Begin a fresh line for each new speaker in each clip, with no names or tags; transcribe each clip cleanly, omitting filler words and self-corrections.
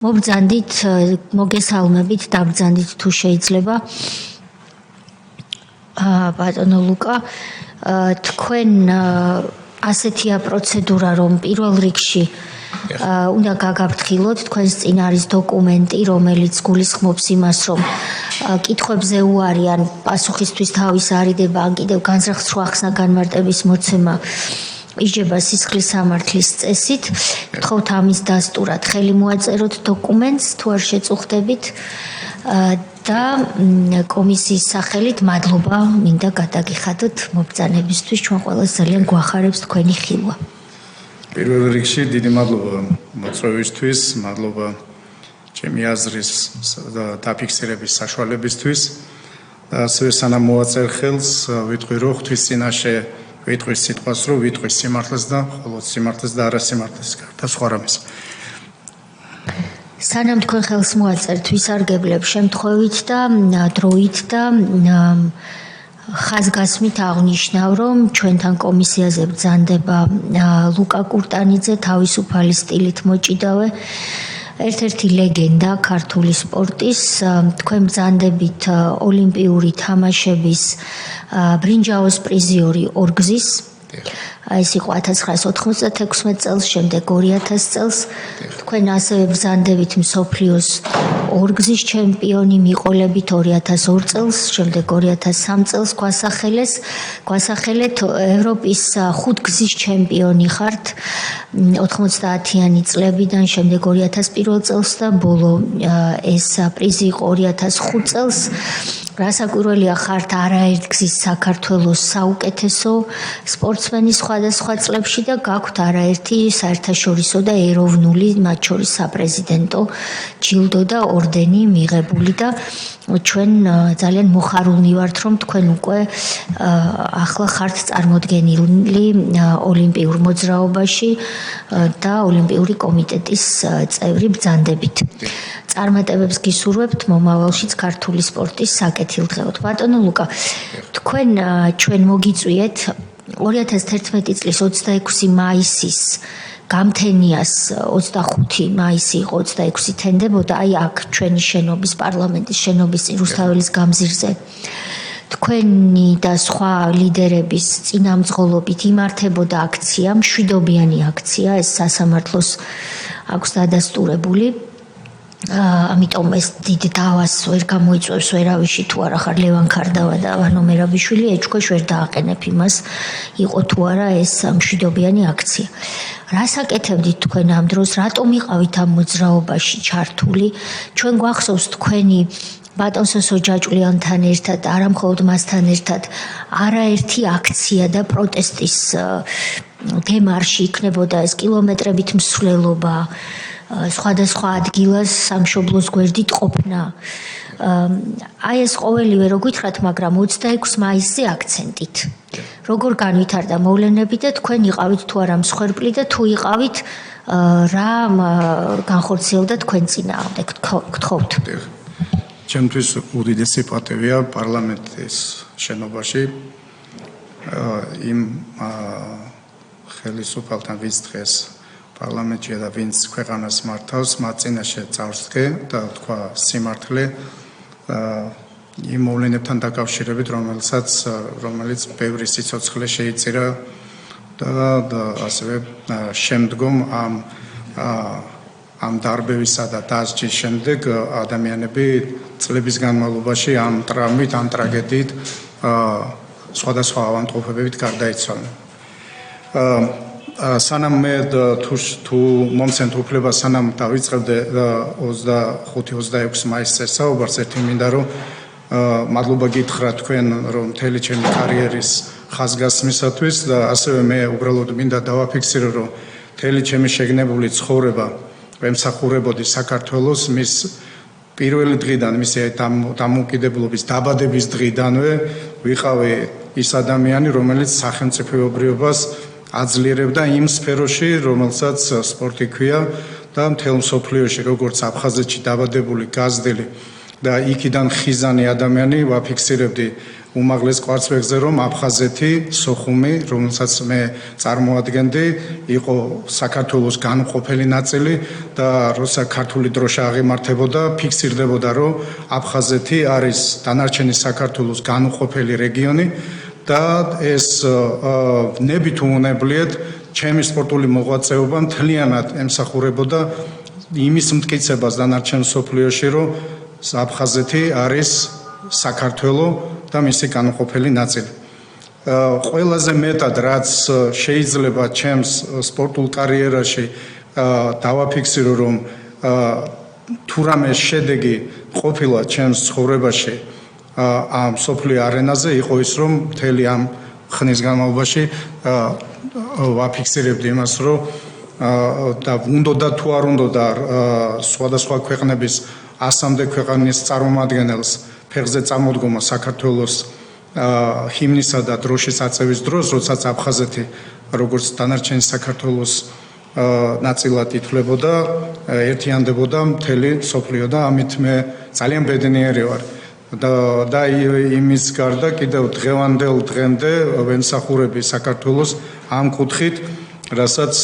მობრძანდით, მოგესალმებით, დაბრძანდით თუ შეიძლება. ბატონო ლუკა, თქვენ ასეთია პროცედურა, რომ პირველ რიგში უნდა გაგაფრთხილოთ, თქვენს წინ არის დოკუმენტი, რომელიც გულისხმობს იმას, რომ კითხვებზე უარი ან პასუხისთვის თავის არიდება, ან კიდევ განზრახ სრუახსნა განმარტების მოცემა იჯება სისხლის სამართლის წესით. გთხოვთ ამის დასტურად ხელი მოაწეროთ დოკუმენტს, თუ არ შეწუხდებით და კომისიის სახელით მადლობა მინდა გადაგიხადოთ მობრძანებისთვის. ჩვენ ყველას ძალიან გვახარებს თქვენი ხილვა.
პირველ რიგში დიდი მადლობა მოწვევისთვის, მადლობა ჩემი აზრის დაფიქსირების საშუალებისთვის. ასევე სანამ მოაწერე ხელს, ვიტყვი რომ ღვთის წინაშე ვიტყვის სიტყვას, რომ ვიტყვის სიმართლეს და მხოლოდ სიმართლეს და არა სიმართლეს გარდა სხვა რამეს.
სანამ თქვენ ხელს მოაწერთ, ვისარგებლებ შემთხვევით და დროით და ხაზგასმით აღნიშნავ, რომ ჩვენთან კომისიაზე ბრძანდება ლუკა კურტანიძე, თავისუფალი სტილით მოჭიდავე, ერთ-ერთი ლეგენდა ქართული სპორტის. თქვენ ბრძანდებით ოლიმპიური თამაშების ბრინჯაოს პრიზიორი ორგზის. ეს იყო 1996 წელს, შემდეგ 2000 წელს. თქვენ ასევე ბრძანდებით მსოფლიოს ორგზის ჩემპიონი, მიყოლებით 2002 წელს, შემდეგ 2003 წელს გვასახელეთ ევროპის ხუთგზის ჩემპიონი ხართ 90-იანი წლებიდან, შემდეგ 2001 წელს და ბოლო ეს პრიზი იყო 2005 წელს. რასაკვირველია, ხართ არაერთგზის საქართველოს საუკეთესო სპორტსმენი სხვადასხვა წლებში და გაქვთ არაერთი საერთაშორისო და ეროვნული, მათ შორის საპრეზიდენტო ჯილდო და ორდენი მიღებული და ჩვენ ძალიან მოხარულნი ვართ, რომ თქვენ უკვე ახლა ხართ წარმოდგენილი ოლიმპიურ მოძრაობაში და ოლიმპიური კომიტეტის წევრი ბრძანდებით. წარმატებებს გისურვებთ მომავალშიც ქართული სპორტის საკეთილდღეოდ. ბატონო ლუკა, თქვენ ჩვენ მოგიწვიეთ 2011 წლის 26 მაისის გამთენიას 25 მაისი იყო 26 თენდებოდა, აი აქ ჩვენი შენობის პარლამენტის შენობის წინ რუსთაველის გამზირზე. თქვენი და სხვა ლიდერების წინამძღოლობით იმართებოდა აქცია, მშვიდობიანი აქცია, ეს სასამართლოს აქვს დადასტურებული. ამიტომ ეს დიდ დავას ვერ გამოიწვევს ვერავიში, თუ არა ხარ ლევან ქარდავა და ვანო მერაბიშვილი, ეჭქვეშ ვერ დააყენებ იმას, იყო თუ არა ეს მშვიდობიანი აქცია. რას აკეთებდით თქვენ ამ დროს, რატომ იყავით ამ მოძრაობაში ჩართული? ჩვენ გვახსოვს თქვენი ბატონ სოსო ჯაჭვლიანთან ერთად, არა მხოლოდ მასთან ერთად, არაერთი აქცია და პროტესტის დემარში იქნებოდა ეს კილომეტრებით მსვლელობა, სხვადასხვა ადგილას სამშობლოს გვერდით ყოფნა. აი ეს ყოველივე რო გითხრათ, მაგრამ 26 მაისზე აქცენტით. როგორ განვითარდა მოვლენები და თქვენ იყავით თუ არა მსხვერპლი და თუ იყავით რა განხორციელდა თქვენ წინააღმდეგ, გთხოვთ.
ჩემთვის უდიდესი პატივია პარლამენტის შენობაში იმ ხელისუფალთან ვინც დღეს პარლამენტში და ვინც ქვეყანას მართავს, მათ წინაშე წავსდგე და თქვა სიმართლე იმ მოვლენებთან დაკავშირებით, რომელიც ბევრი სიცოცხლე შეიწირა და ასევე შემდგომ ამ დარბევისა და დასჯის შემდეგ ადამიანები წლების განმავლობაში ამ ტრამვით, ამ ტრაგედიით სხვადასხვა ავადმყოფობებით გარდაიცვალნენ. სანამ მე თუ მომცემთ უფლება, სანამ დავიწყებდე 25-26 მაისს საუბარს, ერთი მინდა რომ მადლობა გითხრათ თქვენ, რომ მთელი ჩემი კარიერის ხაზგასმისათვის და ასევე მე უბრალოდ მინდა დავაფიქსირო, რომ მთელი ჩემი შეგნებული ცხოვრება ემსახურებოდი საქართველოს მის პირველი დღიდან, მისი დამოუკიდებლობის დაბადების დღიდანვე ვიყავი ის ადამიანი, რომელიც სახელმწიფოებრიობას აძლიერებდა იმ სფეროში, რომელსაც სპორტი ქვია და მთელ მსოფლიოში, როგორც აფხაზეთში დაბადებული, გაზრდილი და იქიდან ხიზანი ადამიანი ვაფიქსირებდი უმაღლეს კვარცხლბეკზე, რომ აფხაზეთი, სოხუმი, რომელსაც მე წარმოადგენდი, იყო საქართველოს განუყოფელი ნაწილი და როცა ქართული დროშა აღემართებოდა, ფიქსირდებოდა, რომ აფხაზეთი არის დანარჩენი საქართველოს განუყოფელი რეგიონი და ეს ნებით უუნებლიეთ ჩემი სპორტული მოღვაწეობა მთლიანად ემსახურებოდა იმის მტკიცებას დანარჩენ მსოფლიოში, რომ აფხაზეთი არის საქართველოს და მისი განუყოფელი ნაწილი. ყველაზე მეტად რაც შეიძლება ჩემს სპორტულ კარიერაში დავაფიქსირო, რომ თუ რამე შედეგი ყოფილა ჩემს ცხოვრებაში ამ სოფლიო არენაზე, იყო ის, რომ მთელი ამ ხნის განმავლობაში ვაფიქსირებდი იმას, რომ და უნდა თუ არ უნდა სხვადასხვა ქვეყნების 100-მდე ქვეყნის წარმომადგენელს ფეხზე წამოდგომა საქართველოს ჰიმნისა და დროშის აწევის დროს, როდესაც აფხაზეთი როგორც დანარჩენი საქართველოს ნაწილად ითვლებოდა, ერთიანდებოდა მთელი სოფლიო და ამით მე ძალიან ბედნიერი ვარ. და იმის გარდა კიდევ დღევანდელ დღემდე ვემსახურები საქართველოს ამ კუთხით, რასაც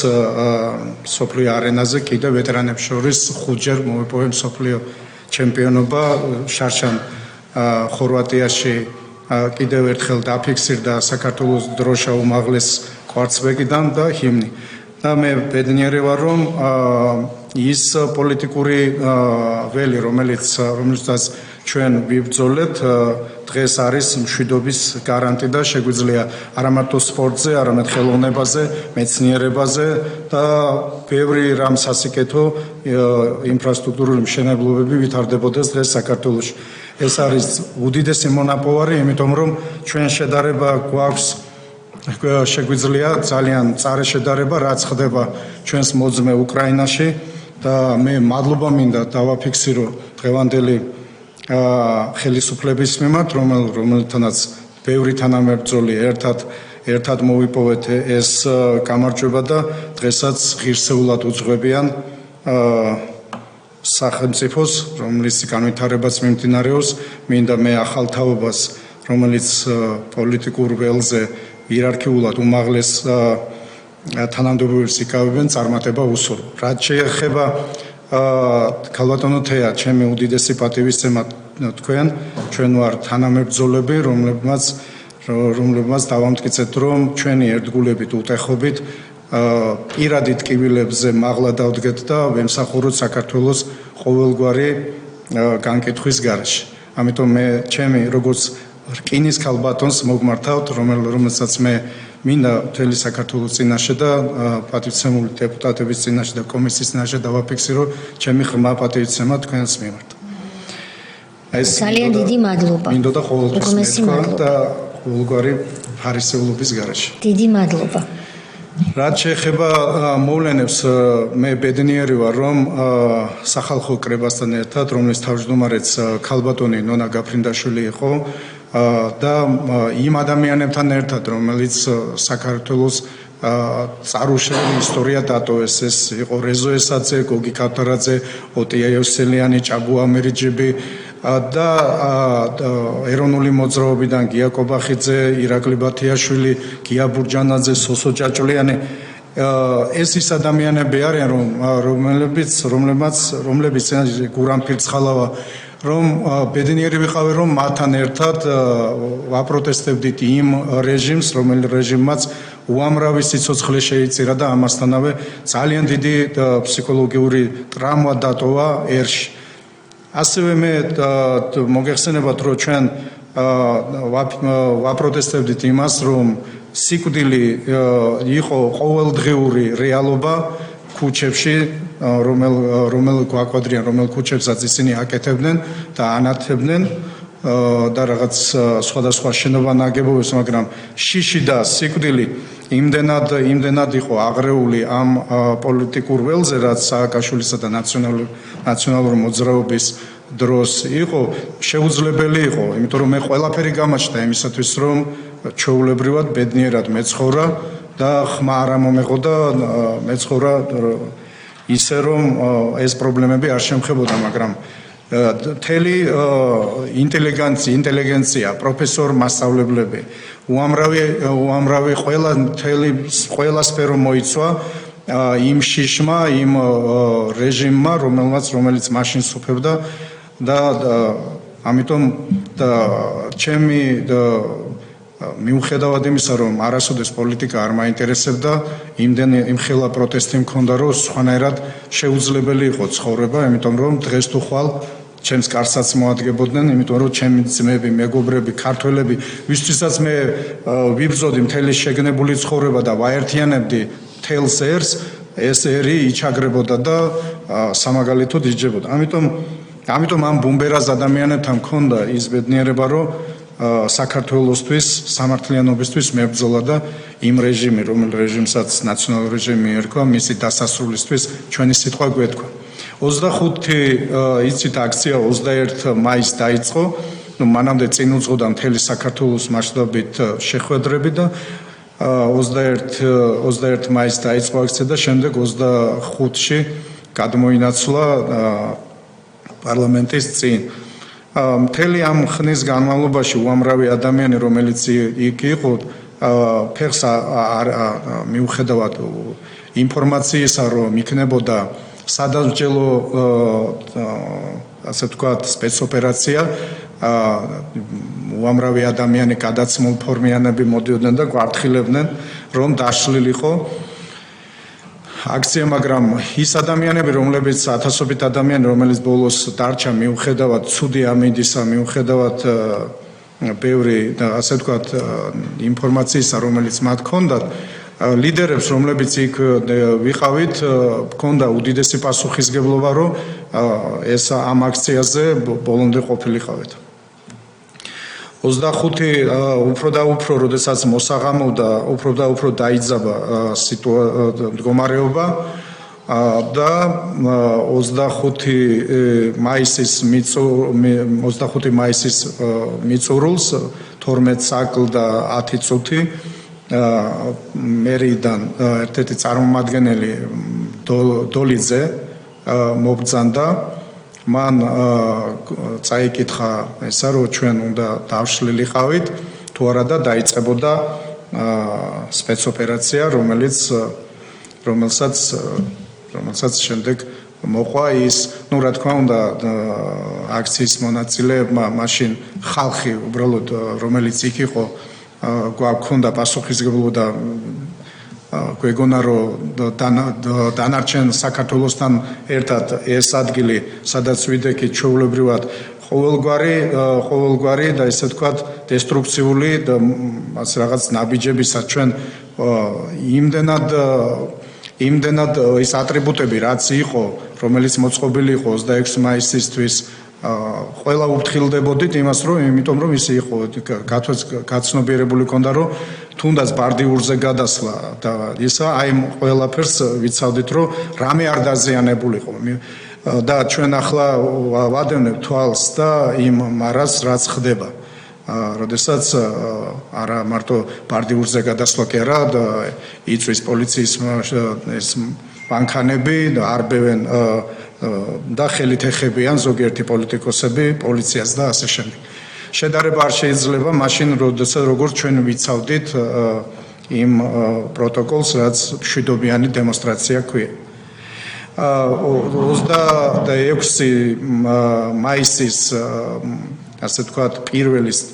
სოფლიო არენაზე კიდევ ვეტერანებს შორის 5-ჯერ მოვიპოვე სოფლიო ჩემპიონობა შარშან ხორვატიაში კიდევ ერთხელ დაფიქსირდა საქართველოს დროშა უმაღლეს კვარცხლბეკიდან და ჰიმნი. და მე ბედნიერი ვარ, რომ ის პოლიტიკური ველი, რომელიცაც ჩვენ ვიბრძოლეთ, დღეს არის მშვიდობის გარანტი და შეგვიძლია არა მარტო სპორტზე, არამედ ხელოვნებაზე, მეცნიერებაზე და ბევრი რამ სასიკეთო ინფრასტრუქტურული მშენებლობები ვითარდებოდეს დღეს საქართველოში. ეს არის უდიდესი მონაპოვარი, იმიტომ რომ ჩვენ შედარება გვაქვს შეგვიძლია ძალიან მწარე შედარება, რაც ხდება ჩვენს მოძმე უკრაინაში და მე მადლობა მინდა დავაფიქსირო დღევანდელი ხელისუფლების მიმართ, რომელთანაც ბევრი თანამებრძოლი ერთად მოვიპოვეთ ეს გამარჯვება და დღესაც ღირსეულად უძღვებიან სახელმწიფოს, რომლის განვითარებაც მიმდინარეობს, მინდა მე ახალ თაობას, რომელიც პოლიტიკურ ველზე იერარქიულად უმაღლეს თანამდებობებს იკავებენ, წარმატება უსურვო. რაც შეეხება ქალბატონო თეა, ჩემი უდიდესი პატივისცემა თქვენ, ჩვენ ვარ თანამებრძოლები, რომლებმაც დავამტკიცეთ, რომ ჩვენი ერთგულებით უტეხობით პირადი ტკივილებზე მაღლა დავდგეთ და ვემსახუროთ საქართველოს ყოველგვარი განკითხვის გარეშე. ამიტომ მე ჩემი როგორც რკინის ქალბატონს მოგმართავთ, რომელსაც მე მინდა მთელი საქართველოს წინაშე და პატივცემული დეპუტატების წინაშე და კომისიის წინაშე დავაფიქსირო ჩემი ღრმა პატივიცემა თქვენს მიმართ.
ძალიან დიდი მადლობა.
მინდოდა ყოველთვის მეთქვა და ყოველგვარი ხარისეულობის გარეშე.
დიდი მადლობა.
რაც შეეხება მოვლენებს, მე ბედნიერი ვარ, რომ სახალხო კრებასთან ერთად, რომლის თავმჯდომარეც ქალბატონი ნონა გაფრინდაშვილი იყო და იმ ადამიანებთან ერთად, რომელიც საქართველოს წარუშევი ისტორია დატოვეს, ეს იყო რეზო ესაძე, გოგი ქავთარაძე, ოტია იოსელიანი, ჭაბუ ამერიჯიბი და ეროვნული მოძრაობიდან გია კობახიძე, ირაკლი ბათიაშვილი, გია ბურჯანაძე, სოსო ჭაჭლიანი. ეს ის ადამიანები არიან, რომლებიც გურამ ფირცხალავა, რომ ბედნიერი ვიყავი, რომ მათთან ერთად ვაპროტესტებდით იმ რეჟიმს, რომელიც რეჟიმმაც უამრავი სიცოცხლე შეიწირა და ამასთანავე ძალიან დიდი ფსიქოლოგიური ტრაუმა დატოვა ერში. ასევე მე მოგეხსენებათ, რომ ჩვენ ვაპროტესტებდით იმას, რომ სიკვდილი იყო ყოველდღიური რეალობა ქუჩებში, რომელ გვაკვადრიან, რომელ ქუჩებსაც ისინი აკეთებდნენ და ანათებდნენ და რაღაც სხვადასხვა შენობა ნაგებობებს, მაგრამ შიში და სიკვდილი იმდენად იყო აღრეული ამ პოლიტიკურ ველზე, რაც სააკაშვილისა და ნაციონალური მოძრაობის დროს იყო, შეუძლებელი იყო, იმიტომ რომ მე ყველაფერი გამაჩნდა იმისათვის, რომ ჩვეულებრივად ბედნიერად მეცხოვრა და ხმა არ მომეღო და მეცხოვრა ისე, რომ ეს პრობლემები არ შემხებოდა, მაგრამ მთელი ინტელიგენცია, პროფესორ მასწავლებლები, უამრავი ყველა სფერო მოიცვა იმ შიშმა, იმ რეჟიმმა, რომელიც მაშინ სუფევდა და ამიტომ ჩემი მიუხედავად იმისა, რომ არასოდეს პოლიტიკა არ მაინტერესებდა, იმხელა პროტესტი მქონდა, რომ სხვანაირად შეუძლებელი იყო ცხოვრება, იმიტომ რომ დღეს თუ ხვალ ჩემს კარსაც მოადგებოდნენ, იმიტომ რომ ჩემი ძმები, მეგობრები, ქართველები, ვისთვისაც მე ვიბრძოდი მთელი შეგნებული ცხოვრება და ვაერთიანებდი მთელს ერს, ეს ერი იჩაგრებოდა და სამაგალითოდ იჯებოდა. ამიტომ ამ ბუმბერას ადამიანებთან მქონდა ის ბედნიერება, რომ საქართველოსთვის, სამართლიანობისთვის მებრძოლა და იმ რეჟიმი, რეჟიმსაც ნაციონალური რეჟიმი ერქვა, მისი დასასრულისთვის ჩვენი სიტყვა გვეთქვა. 25 იცით აქცია 21 მაისს დაიწყო, მანამდე წინ უძღოდა მთელი საქართველოს მასშტაბით შეხვედრები და 21 მაისს დაიწყო აქცია და შემდეგ 25-ში გადმოინაცვლა პარლამენტის წინ. მთელი ამ ხნის განმავლობაში უამრავი ადამიანი, რომელიც იქ იყო, ფეხს მიუხედავად ინფორმაციისა, რომ იქნებოდა სადაზვერვო ასე ვთქვათ სპეცოპერაცია, უამრავი ადამიანი გადაცმულ ფორმიანები მოდიოდნენ და გვარტხილებდნენ, რომ დაშლილიყო აქცია, მაგრამ ის ადამიანები, რომლებიც ათასობით ადამიანი, რომელიც ბოლოს დარჩა მიუხედავად ცუდი ამინდისა, მიუხედავად ბევრი ასე ვთქვათ ინფორმაციისა, რომელიც მათ ჰქონდათ, ლიდერებს, რომლებიც იქ ვიყავით, ჰქონდა უდიდესი პასუხისგებლობა, რომ ეს ამ აქციაზე ბოლომდე ყოფილიყავით. 25 უფრო და უფრო, როდესაც მოსაღამოვდა, უფრო და უფრო დაიძაბა მდგომარეობა და 25 მაისის მიწურულს 12 საკლ და 10 წუთი მერიდან ერთ-ერთი წარმომადგენელი დოლიძე მობრძანდა. მან წაიკითხა ესა, რომ ჩვენ უნდა დავშლილიყავით თუ არა და დაიწყებოდა სპეცოპერაცია, რომელსაც შემდეგ მოყვა ის, რა თქმა უნდა, აქციის მონაწილეებმა, მაშინ ხალხი უბრალოდ, რომელიც იქ იყო, გვაქვს პასუხისგებლობა და გვეგონა, რომ დანარჩენ საქართველოსთან ერთად ეს ადგილი, სადაც ვიდექით, ჩვეულებრივად ყოველგვარი და ესე ვთქვათ დესტრუქციული და რაღაც ნაბიჯებისა ჩვენ იმდენად ის ატრიბუტები, რაც იყო, რომელიც მოწყობილი იყო 26 მაისისთვის, ყველა უფრთხილდებოდით იმას, იმიტომ რომ ის იყო გაცნობიერებული ქონდა, რომ თუნდაც ბარდიურზე გადასვლა და ისა აი ყველაფერს ვიცავდით, რომ რამე არ დაზიანებულიყო და ჩვენ ახლა ვადევნებთ თვალს და იმ მარას რაც ხდება. როდესაც არა მარტო ბარდიურზე გადასვლა კი არა და იწვის პოლიციის ეს ბანკანები და არბევენ და ხელით ეხებიან ზოგიერთი პოლიტიკოსები პოლიციას და ასე შემდეგ. შედარება არ შეიძლება მაშინ, როგორც ჩვენ ვიცავდით იმ პროტოკოლს, რაც მშვიდობიანი დემონსტრაცია ქვია. 26 მაისის ასე ვთქვათ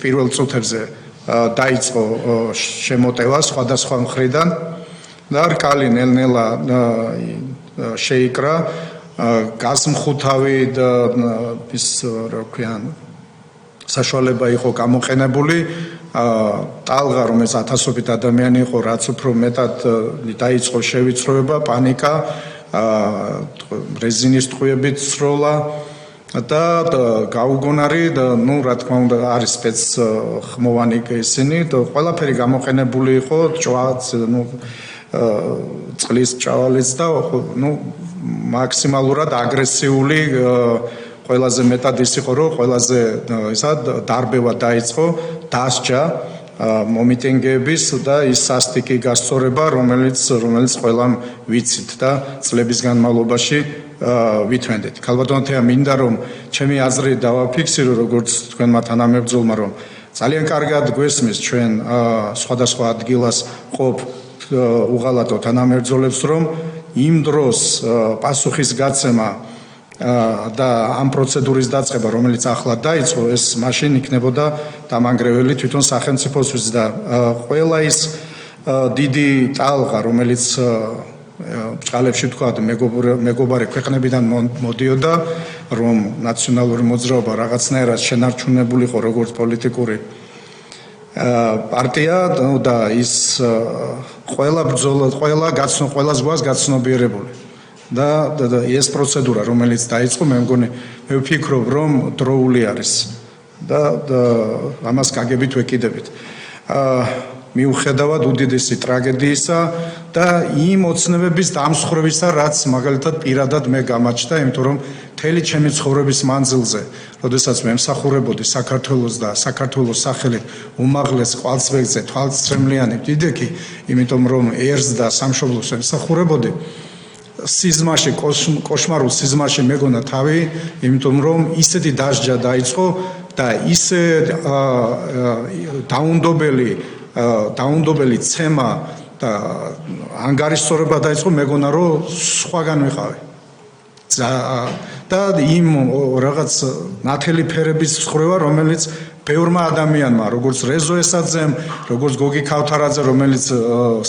პირველ წუთებზე დაიწყო შემოტევა სხვადასხვა მხრიდან და რკალი ნელ-ნელა შეიკრა, გაზმხუთავი და ის რა ქვიან საშუალება იყო გამოყენებული, ტალღა, რომელიც ათასობით ადამიანი იყო, რაც უფრო მეტად დაიწყო შევიწროება, პანიკა, რეზინის ტყვიებით სროლა და გაუგონარი და რა თქმა უნდა არის სპეცხმოვანი ისინი და ყველაფერი გამოყენებული იყო, წყლის ჭავალიც და მაქსიმალურად აგრესიული, ყველაზე მეტად ის იყო, რომ ყველაზე დარბევა დაიწყო, დასჯა მომიტინგეების და ის სასტიკი გასწორება, რომელიც ყველამ ვიცით და წლების განმავლობაში ვითვენდით. ქალბატონთია მინდა რომ ჩემი აზრი დავაფიქსირო როგორც თქვენმა თანამებრძოლმა რომ ძალიან კარგად გვესმის ჩვენ სხვადასხვა ადგილას ყოფ უღალატო თანამებრძოლებს რომ იმ დროს პასუხის გაცემა და ამ პროცედურის დაწყება რომელიც ახლა დაიწყო ეს მაშინ იქნებოდა დამანგრეველი თვითონ სახელმწიფოსთვის და ყველა ის დიდი ტალღა რომელიც ბჭყალებში თქვათ მეგობარი ქვეყნებიდან მოდიოდა რომ ნაციონალური მოძრაობა რაღაცნაირად შენარჩუნებულიყო როგორც პოლიტიკური პარტია და ის ყველა ბრძოლა ყველა ზღვას გაცნობიერებული და ეს პროცედურა რომელიც დაიწყო მე მგონი მე ვფიქრობ რომ დროული არის და ამას გაგებით ვეკიდებით მიუხედავად უდიდესი ტრაგედიისა და იმ ოცნებების დამსხვრევისა რაც მაგალითად პირადად მე გამაჩნდა იმიტომ რომ მთელი ჩემი ცხოვრების მანძილზე როდესაც მე მსახურებოდი საქართველოს და საქართველოს სახელით უმაღლეს ყვალწრებზე თვალწრემლიანი დიდექი იმიტომ რომ ერს და სამშობლოს ემსახურებოდი სიზმარში კოშმარულ სიზმარში მეგონა თავი იმიტომ რომ ისეთი დასჯა დაიწყო და ისე დაუნდობელი ცემა და ანგარიშსწორება დაიწყო მეგონა რომ სხვაგან ვიყავი და იმ რაღაც ნათელი ფერების ცხოვრება რომელიც ბევრმა ადამიანმა როგორც რეზო ესაძემ როგორც გოგი ქავთარაძე რომელიც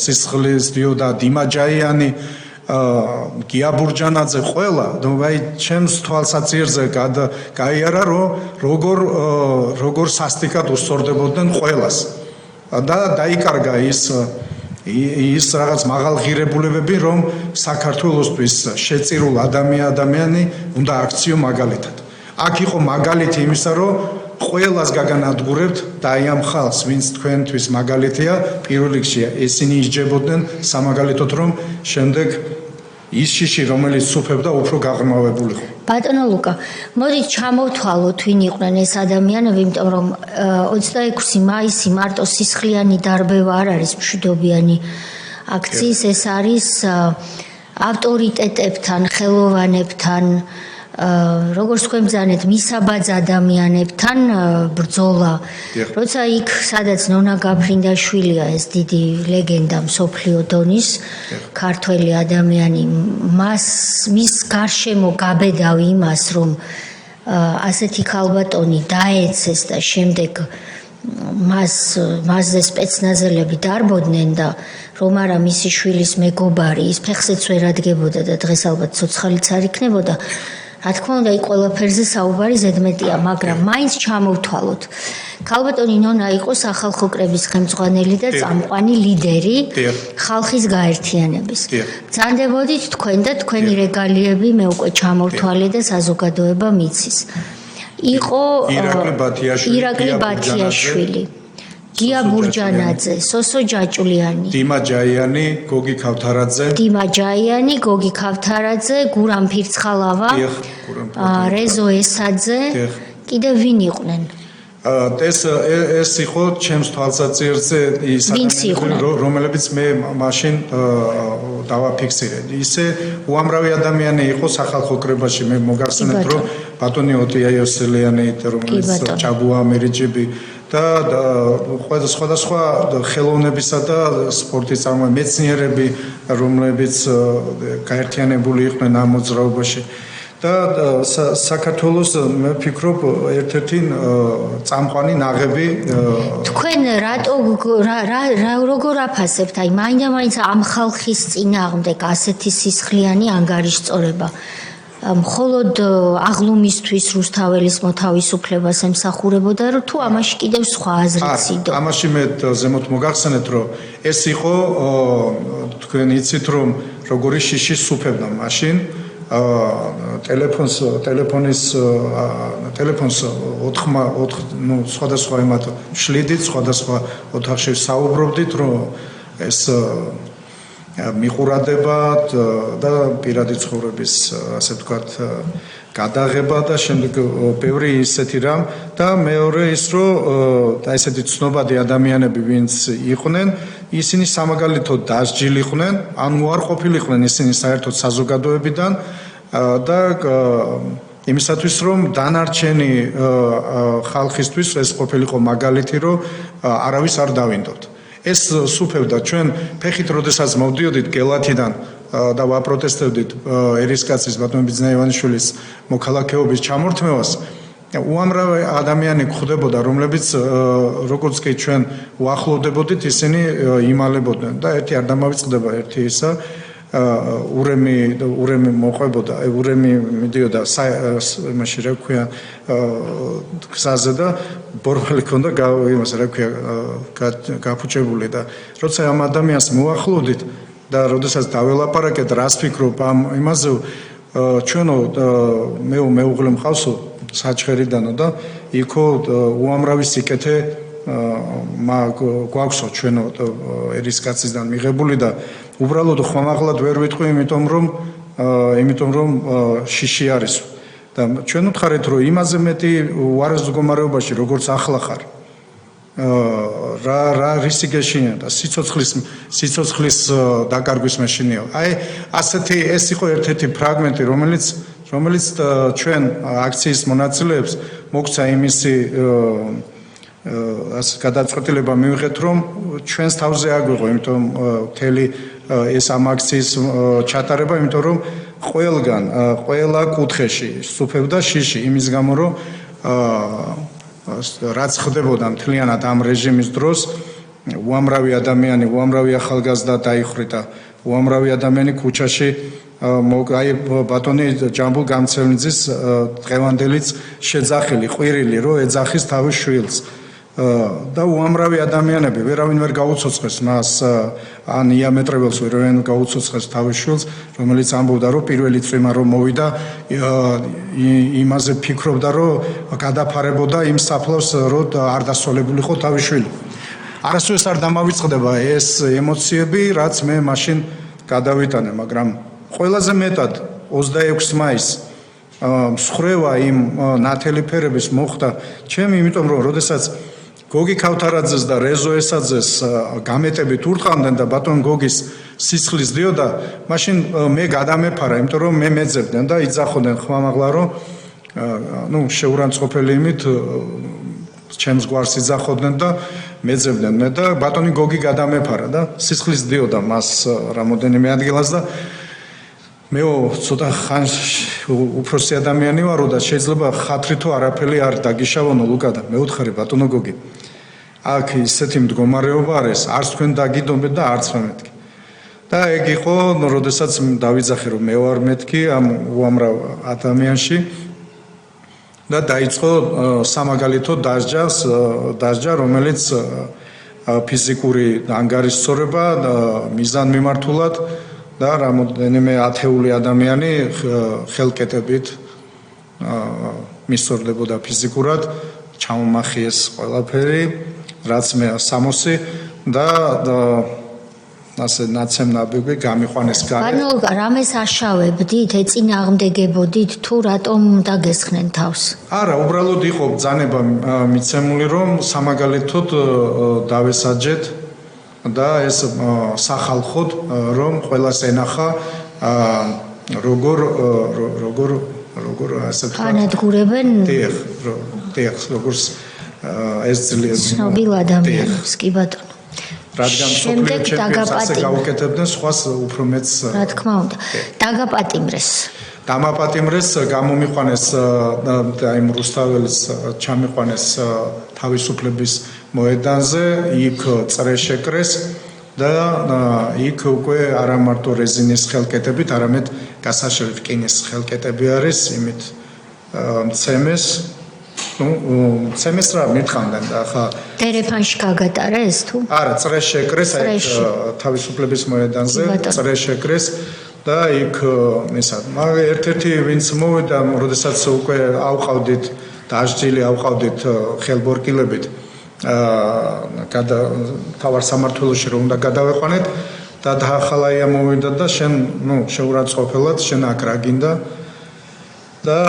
სისხლის დიოდა დიმა ჯაიანი გია ბურჯანაძე ყველა აი ჩემს თვალსაჩინოზე გაიარა რომ როგორ სასტიკად უსწორდებოდნენ ყველას და დაიკარგა ის რაღაც მაღალღირებულებები რომ საქართველოსთვის შეწირულ ადამიანი უნდა აქციო მაგალითად აქ იყო მაგალითი იმისა რომ ყველას გაგანადგურებთ და აი ამ ხალხს ვინც თქვენთვის მაგალითია პირველ რიგში ესენი ისჯებოდნენ სამაგალითოდ რომ შემდეგ ის შიში რომელიც სუფევდა უფრო გაღრმავებულიყო
ბატონო ლუკა მოდით ჩამოვთვალოთ ვინ იყვნენ ეს ადამიანები იმიტომ რომ 26 მაისი მარტო სისხლიანი დარბევა არ არის მშვიდობიანი აქციის ეს არის ავტორიტეტებთან ხელოვანებთან როგორც თქვენ ბრძანეთ მისაბაძ ადამიანებთან ბრძოლა როცა იქ სადაც ნონა გაფრინდაშვილია ეს დიდი ლეგენდა მსოფლიო დონის ქართველი ადამიანი მის გარშემო გაბედავი იმას რომ ასეთი ქალბატონი დაეცეს და შემდეგ მასზე სპეცნაზელები დარბოდნენ და რომ არა მისი შვილის მეგობარი ის ფეხზეც ვერ ადგებოდა და დღეს ალბათ ცოცხალიც არ იქნებოდა რა თქმა უნდა, იქ ყველაფერზე საუბარი ზედმეტია, მაგრამ მაინც ჩამოვთვალოთ. ქალბატონი ნონა იყო სახალხო კრების ხელმძღვანელი და წამყვანი ლიდერი ხალხის გაერთიანების. ბრძანდებოდით თქვენ და თქვენი რეგალიები მე უკვე ჩამოვთვალე და საზოგადოება მიცის. იყო ირაკლი ბათიაშვილი. გია ბურჯანაძე, სოსო ჯაჭულიანი,
დიმა ჯაიანი, გოგი
ქავთარაძე, გურამ ფირცხალავა, რეზო ესაძე, კიდევ ვინ იყვნენ?
ეს იყო ჩემს თვალსაჩინოზე ის ადამიანები, რომლებიც მე მაშინ დავაფიქსირე. ისე უამრავი ადამიანი იყო სახალხო კრებაში, მე მოგახსენებთ, რომ ბატონი ოტიაიოსელიანი, რომელიც ჭაგუა მერიჯები და სხვადასხვა ხელოვნებისა და სპორტის წარმოება მეცნიერები, რომლებიც გაერთიანებული იყვნენ ამ მოძრაობაში. და საქართველოს მე ვფიქრობ ერთ-ერთი წამყვანი ნაღები
თქვენ როგორ აფასებთ აი მაინდა-მაინც ამ ხალხის წინააღმდეგ ასეთი სისხლიანი ანგარიშწორება მხოლოდ აღლუმისთვის რუსთაველის მოთავისუფლებას ემსახურებოდა რომ თუ ამაში კიდევ სხვა აზრიც იდო
ამაში მე ზემოთ მოგახსენეთ რომ ეს იყო თქვენ იცით რომ როგორი შიში სუფევდა მაშინ ტელეფონს 4 ნუ სხვადასხვა იმათ შლიდით სხვადასხვა ოთახში საუბრობდით რომ ეს მიყურადებათ და პირადი ცხოვრების ასე ვთქვათ გადაღება და შემდეგ ბევრი ისეთი რამ და მეორე ის რომ ესეთი ცნობადი ადამიანები ვინც იყვნენ ისინი სამაგალითოდ დასჯილიყვნენ ან უარყოფილიყვნენ ისინი საერთოდ საზოგადოებიდან და იმისათვის რომ დანარჩენი ხალხისთვის ეს ყოფილიყო მაგალითი რომ არავის არ დავინდობთ ეს სუფევდა ჩვენ ფეხით როდესაც მოვდიოდით გელათიდან და ვაპროტესტებდით ერისკაცის ბატონ ბიძნაევანიშვილის მოქალაქეობის ჩამორთმევას უამრავი ადამიანი გვხვდებოდა რომლებიც როგორც კი ჩვენ უახლოვდებოდით ისინი იმალებოდნენ და ერთი არ დამავიწყდება ერთი ისა ურემი მოყვებოდა ურემი მიდიოდა იმაში რა ქვია გზაზე და ბორბალი ქონდა იმას რა ქვია გაფუჭებული და როცა ამ ადამიანს მოახლოვდით და როდესაც დაველაპარაკეთ რას ფიქრობ ამ იმაზე ჩვენო მე უღლე მყავსო საჩხერიდანო და იქო უამრავი სიკეთე გვაქვსო ჩვენო ერისკაცისგან მიღებული და უბრალოდ ხმამაღლად ვერ ვიტყვი იმიტომ რომ შიში არის და ჩვენ ვთხარით რომ იმაზე მეტი უარეს მდგომარეობაში როგორც ახლა ხარ რა რისი გეშინია და სიცოცხლის დაკარგვის მეშინია აი ასეთი ეს იყო ერთ-ერთი ფრაგმენტი რომელიც ჩვენ აქციის მონაწილეებს მოგცა იმისი გადაწყვეტილება მივიღეთ რომ ჩვენს თავზე აგვიღო იმიტომ მთელი ეს ამ აქციის ჩატარება იმიტომ რომ ყველა კუთხეში სუფევდა შიში იმის გამო რომ რაც ხდებოდა მთლიანად ამ რეჟიმის დროს უამრავი ადამიანი უამრავი ახალგაზრდა დაიხრიტა უამრავი ადამიანი ქუჩაში აი ბატონი ჯამბულ გამცემლიძის დღევანდელიც შეძახილი ყვირილი რომ ეძახის თავის შვილს და უამრავი ადამიანები ვერავინ ვერ გაუცოცხლეს მას ან იამეტრებელს ვერავინ გაუცოცხლეს თავის შვილს რომელიც ამბობდა რომ პირველი წვიმა რომ მოვიდა იმაზე ფიქრობდა რომ გადაფარებოდა იმ საფლავს რომ არ დასრულებულიყო თავის შვილი არასდროს არ დამავიწყდება ეს ემოციები რაც მე მაშინ გადავიტანე მაგრამ ყველაზე მეტად 26 მაისს მსხრევა იმ ნათელი ფერების მოხდა ჩემი იმიტომ რომ როდესაც გოგი ქავთარაძეს და რეზო ესაძეს გამეტებით ურტყამდნენ და ბატონ გოგის სისხლის დიოდა მაშინ მე გადამეფარა იმიტომ რომ მე მეძებდნენ და იძახოდნენ ხმამაღლა რომ შეურანცხყოფელი იმით ჩემს გვარს იძახოდნენ და მეძებდნენ მე და ბატონი გოგი გადამეფარა და სისხლის დიოდა მას რამოდენიმე ადგილას და მე ცოტა ხანში უფროსი ადამიანი ვარო და შეიძლება ხათრი თუ არაფერი არ დაგიშავონო ლუკა და მე ვთხარი ბატონო გოგი აქ ისეთი მდგომარეობა არის არც თქვენ დაგიდობთ და არც მე მეთქი და ეგ იყო როდესაც დავიძახე რომ მე ვარ მეთქი ამ უამრავ ადამიანში და დაიწყო სამაგალითო დასჯა რომელიც ფიზიკური ანგარიშსწორება მიზანმიმართულად და რამოდენიმე ათეული ადამიანი ხელკეტებით მისწორდებოდა ფიზიკურად ჩამომახიეს ყველაფერი რაც მე 60 და ასე ნაცემნაბები გამიყვანეს გარე.
ანუ რამეს აშავებდით, ეწინააღმდეგებოდით თუ რატომ დაგესხნენ თავს?
არა, უბრალოდ იყო ბრძანება მიცემული რომ სამაგალითოდ დავესაჯეთ და ეს სახალხოდ რომ ყველას ენახა როგორ ასე თქვა
ანადგურებენ
როგორც ეს ძლიერს
ცნობილ ადამიანებს კი ბატონო
რადგან სოფლიო ჩემპიონატზე გაუკეთებდნენ სხვას უფრო მეც
რა თქმა უნდა დაგაპატიმრეს
დამაპატიმრეს გამომიყვანეს იმ რუსთაველის ჩამიყვანეს თავისუფლების მოედანზე იქ წრე შეკრეს და იქ უკვე არა მარტო რეზინის ხელკეტებით არამედ გასაშევი რკინის ხელკეტები არის იმით მცემეს ცემეს რა მითხამდნენ და ხა
ტელეფონში გაგატარეს თუ
არა წრე შეკრეს აი თავისუფლების მოედანზე წრე შეკრეს და იქ ისა მაგრამ ერთ-ერთი ვინც მოვიდა როდესაც უკვე ავყავდით დაჟჯილი ავყავდით ხელბორკილებით თავარ სამმართველოში რომ უნდა გადავეყვანეთ და დაახალაია მოვიდა და შენ შეურაცხყოფელად შენ აქ რა გინდა და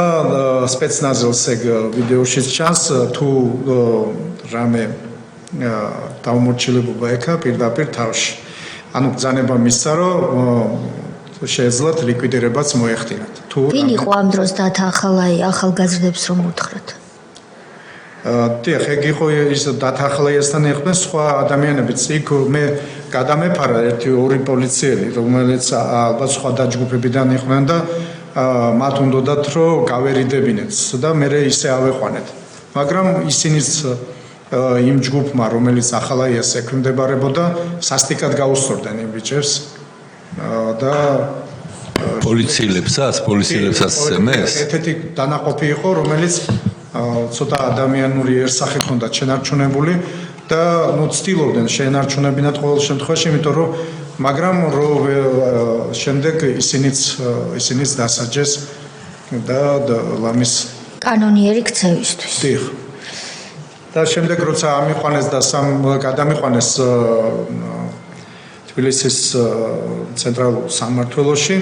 სპეცნაზელს ეგ ვიდეოშიც ჩანს თუ რამე დაუმორჩილებობა ეკა პირდაპირ თავში ანუ ბრძანება მისცა რომ შეეძლოთ ლიკვიდირებაც მოეხდინათ.
ვინ იყო ამ დროს დათა ახალგაზრდებს რომ უთხრათ?
დიახ, ეგ იყო ის დათა ახალგაზრდასთან იყვნენ სხვა ადამიანებიც. იქ მე გადამეფარა ორი პოლიციელი, რომელიც ალბათ სხვა დაჯგუფებიდან იყვნენ და მათ უნდათ რომ გავერიდებინეთ და მე ისე ავეყვანეთ. მაგრამ ისინიც იმ ჯგუფმა, რომელიც ახალაიას ექვემდებარებოდა, სასტიკად გაუსწორდნენ იმ ბიჭებს და
პოლიციელებსაც სცემეს?
ერთ-ერთი დანაყოფი იყო, რომელიც ცოტა ადამიანურიერსახე ჰქონდა შენარჩუნებული და ცდილობდნენ შეენარჩუნებინათ ყოველ შემთხვევაში, იმიტომ რომ მაგრამ შემდეგ ისინიც დასაჯეს და ლამის
კანონიერი ქცევისთვის.
დიახ. და შემდეგ როცა ამიყვანეს და გადამიყვანეს თბილისის ცენტრალურ სამმართველოში,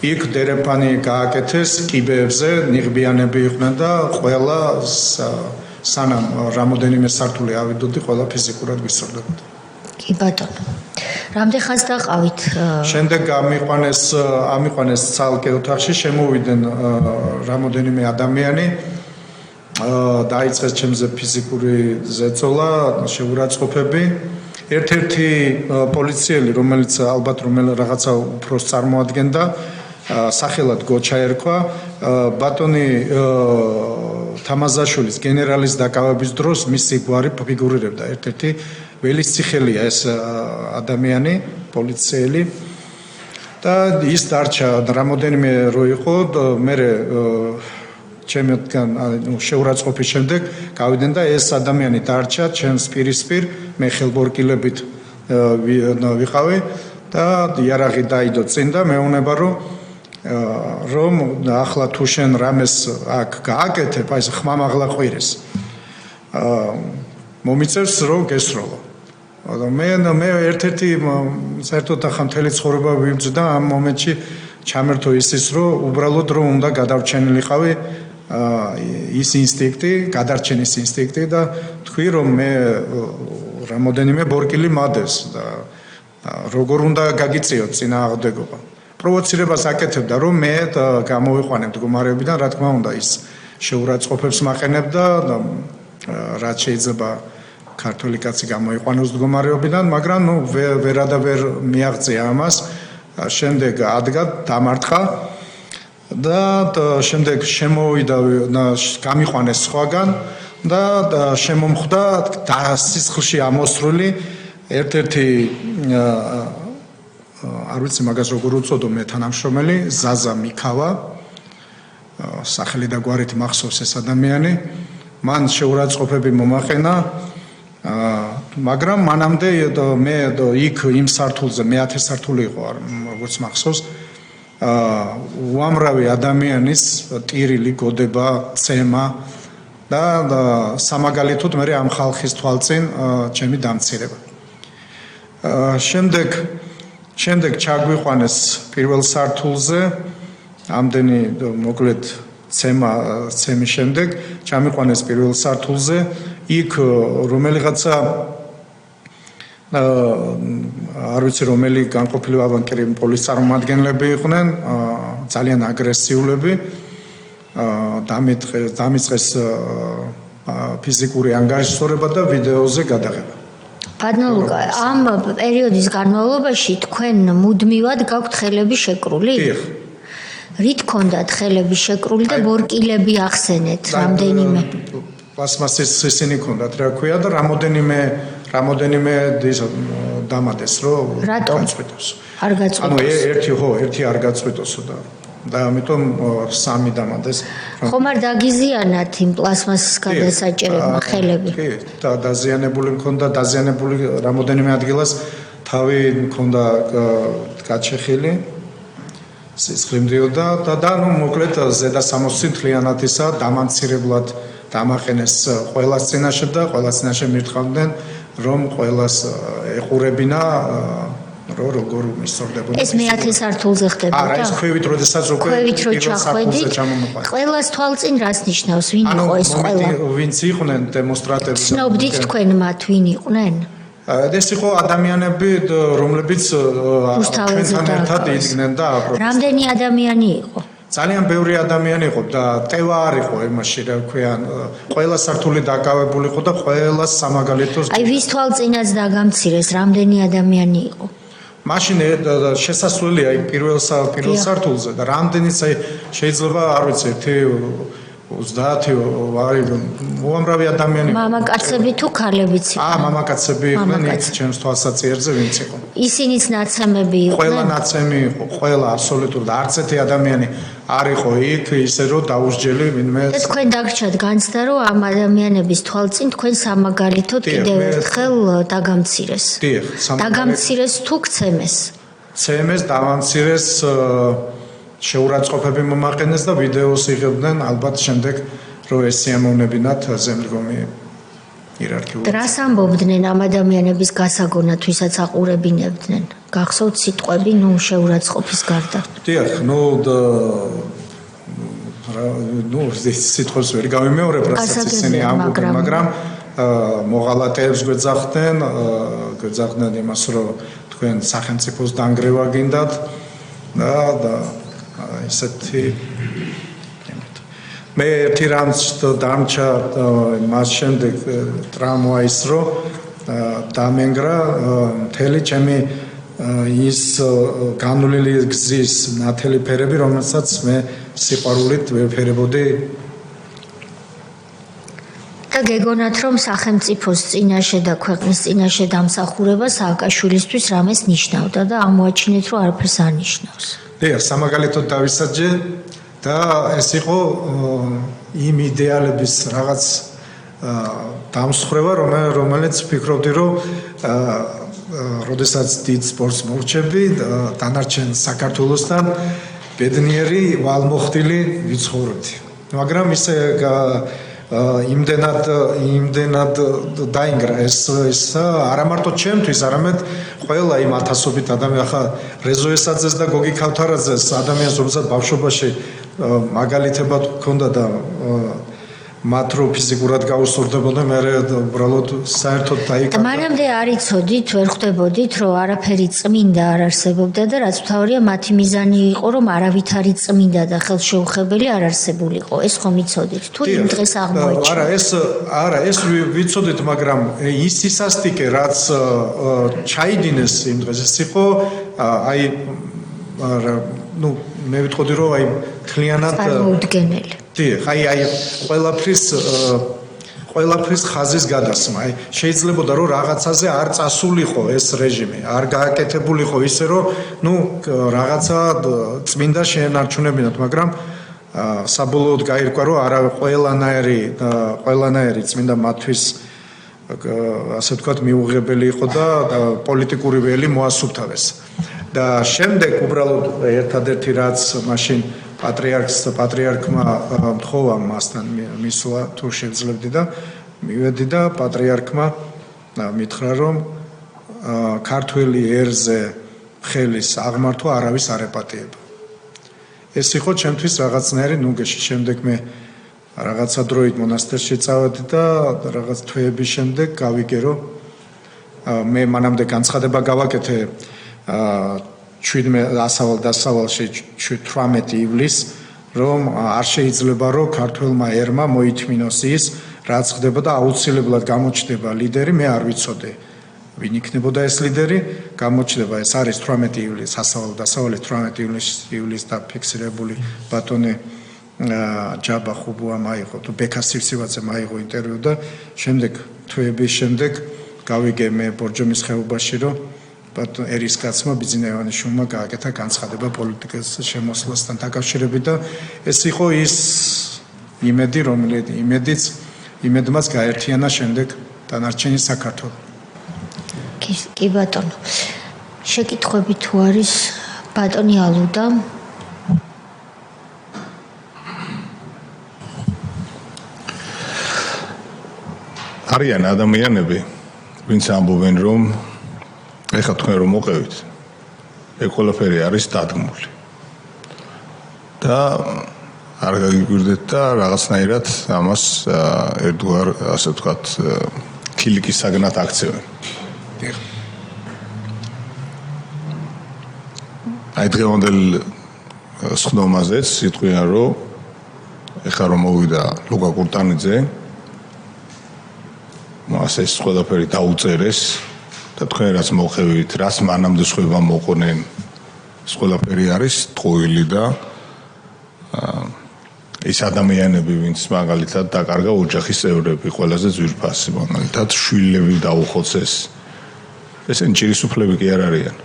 იქ დერეფანი გააკეთეს კიბეებზე, ნიღბიანები იყვნენ და ყველა სანამ რამოდენიმე სართული ავიდოდი, ყველა ფიზიკურად ვისწორდებოდა.
კი ბატონო. რამდენ ხანს დაყავით?
შემდეგ ამიყვანეს ცალკე ოთახში, შემოვიდნენ რამოდენიმე ადამიანი. დაიწყეს ჩემზე ფიზიკური ზეწოლა, შეურაცხყოფები. ერთ-ერთი პოლიციელი, რომელიც ალბათ რაღაცა უფროს წარმოადგენდა, სახელად გოჩა ერქვა, ბატონი თამაზაშვილის გენერალის დაკავების დროს მისი გვარი ფიგურირებდა. ერთ-ერთი ველისციხელია ეს ადამიანი, პოლიციელი და ის დარჩა რამოდენიმე რო იყო, მე ჩემთან შეურაცხყოფის შემდეგ გავიდნენ და ეს ადამიანი დარჩა ჩემს პირისპირ, მე ხელბორკილებით ვიყავი და იარაღი დაიდო წინ და მეუბნება რომ ახლა თუ შენ რამეს აქ გააკეთებ, აი ეს ხმამაღლა ყვირეს. მომიწევს რომ გესროლო. მე ერთ-ერთი საერთოდ ახლა მთელი ცხოვრება ვიბრძოდა ამ მომენტში ჩამერთო ისიც რომ უბრალოდ რომ უნდა გადარჩენილიყავი ის ინსტინქტი, გადარჩენის ინსტინქტი და თქვი რომ მე რამოდენიმე ბორკილი მადევს და როგორ უნდა გაგიწიოთ წინააღმდეგობა. პროვოცირებას აკეთებდა რომ მე გამოვიყვანებ მდგომარეობიდან, რა თქმა უნდა ის შეურაცხყოფებს მაყენებდა და რაც შეიძლება ქართული კაცი გამოიყვანოს მდგომარეობიდან, მაგრამ ვერადავერ მიაღწია ამას. შემდეგ ადგა დამარტყა და შემდეგ შემოვიდა გამიყვანეს სხვაგან და შემომხვდა სისხლში ამოსრული ერთ-ერთი არ ვიცი მაგას როგორ უწოდო მე თანამშრომელი ზაზა მიქავა, სახელი და გვარით მახსოვს ეს ადამიანი, მან შეურაცხყოფები მომაყენა, მაგრამ მანამდე მე იქ იმ სართულზე მე-10 სართული იყო, როგორც მახსოვს, უამრავი ადამიანის ტირილი გოდება, ცემა და სამაგალითოდ მე ამ ხალხის თვალწინ ჩემი დამცირება. შემდეგ ჩაგვიყვანეს პირველ სართულზე, ამდენი მოკლედ ცემის შემდეგ ჩამიყვანეს პირველ სართულზე, იქ რომელიღაცა არ ვიცი რომელი განყოფილი ვაბანკერი პოლის წარმომადგენლები იყვნენ, ძალიან აგრესიულები, დამიწყეს ფიზიკური ანგარიშსწორება და ვიდეოზე გადაღება.
ბატონო ლუკა, ამ პერიოდის განმავლობაში თქვენ მუდმივად გაქვთ ხელები შეკრული?
დიახ.
რით ქონდათ ხელები შეკრული და ბორკილები ახსენეთ რამდენიმე?
პლასმასის ისინი ქონდათ, რა ქვია და რამოდენიმე დამადეს რომ გაწყვეტოს.
არ გაწყვეტოს.
ანუ ერთი არ გაწყვეტოსო და ამიტომ 3 დამადეს.
ხომ არ დაგიზიანათ იმ პლასმასის გადასაჭერებმა ხელები?
კი, და დაზიანებული მქონდა, რამოდენიმე ადგილას თავი მქონდა გაჩეხილი. სისხლიმდიოდა და მოკლედ ზედა 60 თლიანათისა დამამცირებლად დამაყენეს ყველას წინაშე და ყველას წინაშე მირთყავდნენ რომ ყველას ეყურებინა როგორ მისწორდებოდა.
ეს მე-10 სართულზე ხდებოდა?
არა, ეს ქვევით როდესაც
ქვევით რო ჩახვედით, ყველას თვალწინ რას ნიშნავს, ვინ იყო ეს ყველა?
ვინც იყვნენ დემონსტრანტები?
ცნობდით თქვენ მათ ვინ იყვნენ?
ეს იყო ადამიანები, რომლებიც ჩვენთან ერთად იდგნენ და
რამდენი ადამიანი იყო?
ძალიან ბევრი ადამიანი იყო და ტევა არ იყო იმაში, რა ქვია, ყველა სართული დაკავებული იყო და ყველა სამაგალითოს.
აი ვის თვალწინაც დაგამცირეს, რამდენი ადამიანი იყო?
მაშინ შესასვლელი აი პირველ სართულზე და რამდენიც აი შეიძლება არ ვიცი 30 უამრავი ადამიანი.
მამაკაცები თუ ქალებიც იყვნენ?
მამაკაცები იყვნენ, ჩემს თვალსაჩინოზე ვინც იყო.
ისინიც ნაცემები იყვნენ?
ყველა ნაცემი იყო, ყველა აბსოლუტურად არც ერთი ადამიანი არ იყო იქ ისე რომ დაუსჯელი ვინმე.
და თქვენ დაგრჩათ განცდა რომ ამ ადამიანების თვალწინ თქვენ სამაგალითოდ კიდევ ერთხელ დაგამცირეს.
დიახ,
დაგამცირეს თუ გცემეს?
ცემეს, დავამცირეს შეურაცხყოფები მომაყენეს და ვიდეოს იღებდნენ ალბათ შემდეგ რომ ეს სიამოვნებინათ ზემდგომი იერარქიული.
რას ამბობდნენ ამ ადამიანების გასაგონად, ვისაც აყურებინებდნენ? გახსოვთ სიტყვები, შეურაცხყოფის გარდა?
დიახ, სიტყვებს ვერ გავიმეორებ, რასაც ისინი ამბობენ, მაგრამ მოღალატეებს გვეძახდნენ იმას, რომ თქვენ სახელმწიფოს დანგრევა გინდათ და ისეთი მე ერთი რამს დამჭა მას შემდეგ ტრამვა ის რომ დამენგრა მთელი ჩემი ის განვლილი გზის ნათელი ფერები რომელსაც მე სიყვარულით ვეფერებოდი
და გეგონათ რომ სახელმწიფოს წინაშე და ქვეყნის წინაშე დამსახურება სააკაშვილისთვის რამეს ნიშნავდა და ამოაჩინეთ რომ არაფერს არ ნიშნავს.
დიახ, სამაგალითოდ დავისაჯე და ეს იყო იმ იდეალების რაღაც დამსხრევა, რომელიც ვფიქრობდი, რომ როდესაც დიდ სპორტს მოვჩები, დანარჩენ საქართველოსთან ბედნიერი, ვალმოხდილი ვიცხოვრობდი. მაგრამ ისე იმდენად დაინგრა ეს არა მარტო ჩემთვის, არამედ ყველა იმ ათასობით ადამიან, ახლა რეზო ესაძეს და გოგი ქავთარაძეს ადამიანს, რომელსაც ბავშვობაში მაგალითებად ჰქონდა და მათ რო ფიზიკურად გაუსწორდებოდა, მე უბრალოდ საერთოდ დაიკარგა.
მანამდე არ იცოდით, ვერ ხვდებოდით, რომ არაფერი წმინდა არ არსებობდა და რაც მთავარია, მათი მიზანი იყო, რომ არავითარი წმინდა და ხელშეუხებელი არ არსებულიყო. ეს ხომ იცოდით? თუ იმ დღეს აღმოაჩინეთ?
ეს ვიცოდით, მაგრამ ის ისასტიკე, რაც ჩაიდინეს იმ დღეს, ეს იყო აი მე ვიტყოდი, რომ აი მთლიანად
წარმოუდგენელი.
დიახ, აი ყველაფრის ხაზის გადასმა. აი შეიძლებოდა რომ რაღაცაზე არ წასულიყო ეს რეჟიმი, არ გააკეთებულიყო ისე რომ რაღაცა წმინდა შეენარჩუნებინათ, მაგრამ საბოლოოდ გაირკვა რომ არა ყველანაირი წმინდა მათთვის ასე ვთქვათ მიუღებელი იყო და პოლიტიკური ველი მოასუფთავეს. და შემდეგ უბრალოდ ერთადერთი რაც მაშინ პატრიარქმა მთხოვა მასთან მისვლა თუ შეძლებდი და მივედი და პატრიარქმა მითხრა რომ ქართველი ერზე ხელის აღმართვა არავის არ ეპატიება. ეს იყო ჩემთვის რაღაცნაირი ნუგეში. შემდეგ მე რაღაცა დროით მონასტერში წავედი და რაღაც თვეების შემდეგ გავიგე რომ მე მანამდე განცხადება გავაკეთე 17 დასავალში 18 ივლისს რომ არ შეიძლება რომ ქართველმა ერმა მოითმინოს ის რაც ხდება და აუცილებლად გამოჩნდება ლიდერი, მე არ ვიცოდი ვინ იქნებოდა ეს ლიდერი, გამოჩნდება ეს არის 18 ივლისს დასავალი 18 ივლისს დაფიქსირებული ბატონი ჯაბა ხუბუამ აიღო თუ ბექა სივსივაძემ აიღო ინტერვიუ და შემდეგ თვეების შემდეგ გავიგე მე ბორჯომის ხეობაში რომ ერის კაცმა ბიძინა ივანიშვილმა გააკეთა განცხადება პოლიტიკის შემოსვლასთან დაკავშირებით და ეს იყო ის იმედი, იმედმაც გაერთიანა შემდეგ დანარჩენი საქართველო.
კი ბატონო. შეკითხვები თუ არის ბატონი ალუდა?
არიან ადამიანები, ვინც ამბობენ რომ ეხლა თქვენ რომ მოყევით, ეგ ყველაფერი არის დადგმული. და არ გაგიგვირდეთ და რაღაცნაირად ამას ერთგვარ, ასე ვთქვათ, ქილიკის საგნად აქცევენ.
დიახ.
აი დღევანდელ სხდომაზეც სიტყვია რომ ეხლა რომ მოვიდა ლუკა კურტანიძე მას ეს ყველაფერი დაუწერეს და თქვენ რაც მოხევით რაც მანამდე სხვება მოყონენ ეს ყველაფერი არის ტყუილი და ის ადამიანები ვინც მაგალითად დაკარგა ოჯახის წევრები ყველაზე ძვირფასი მაგალითად შვილები დაუხოცეს ესენ ჭირისუფლები კი არ არიან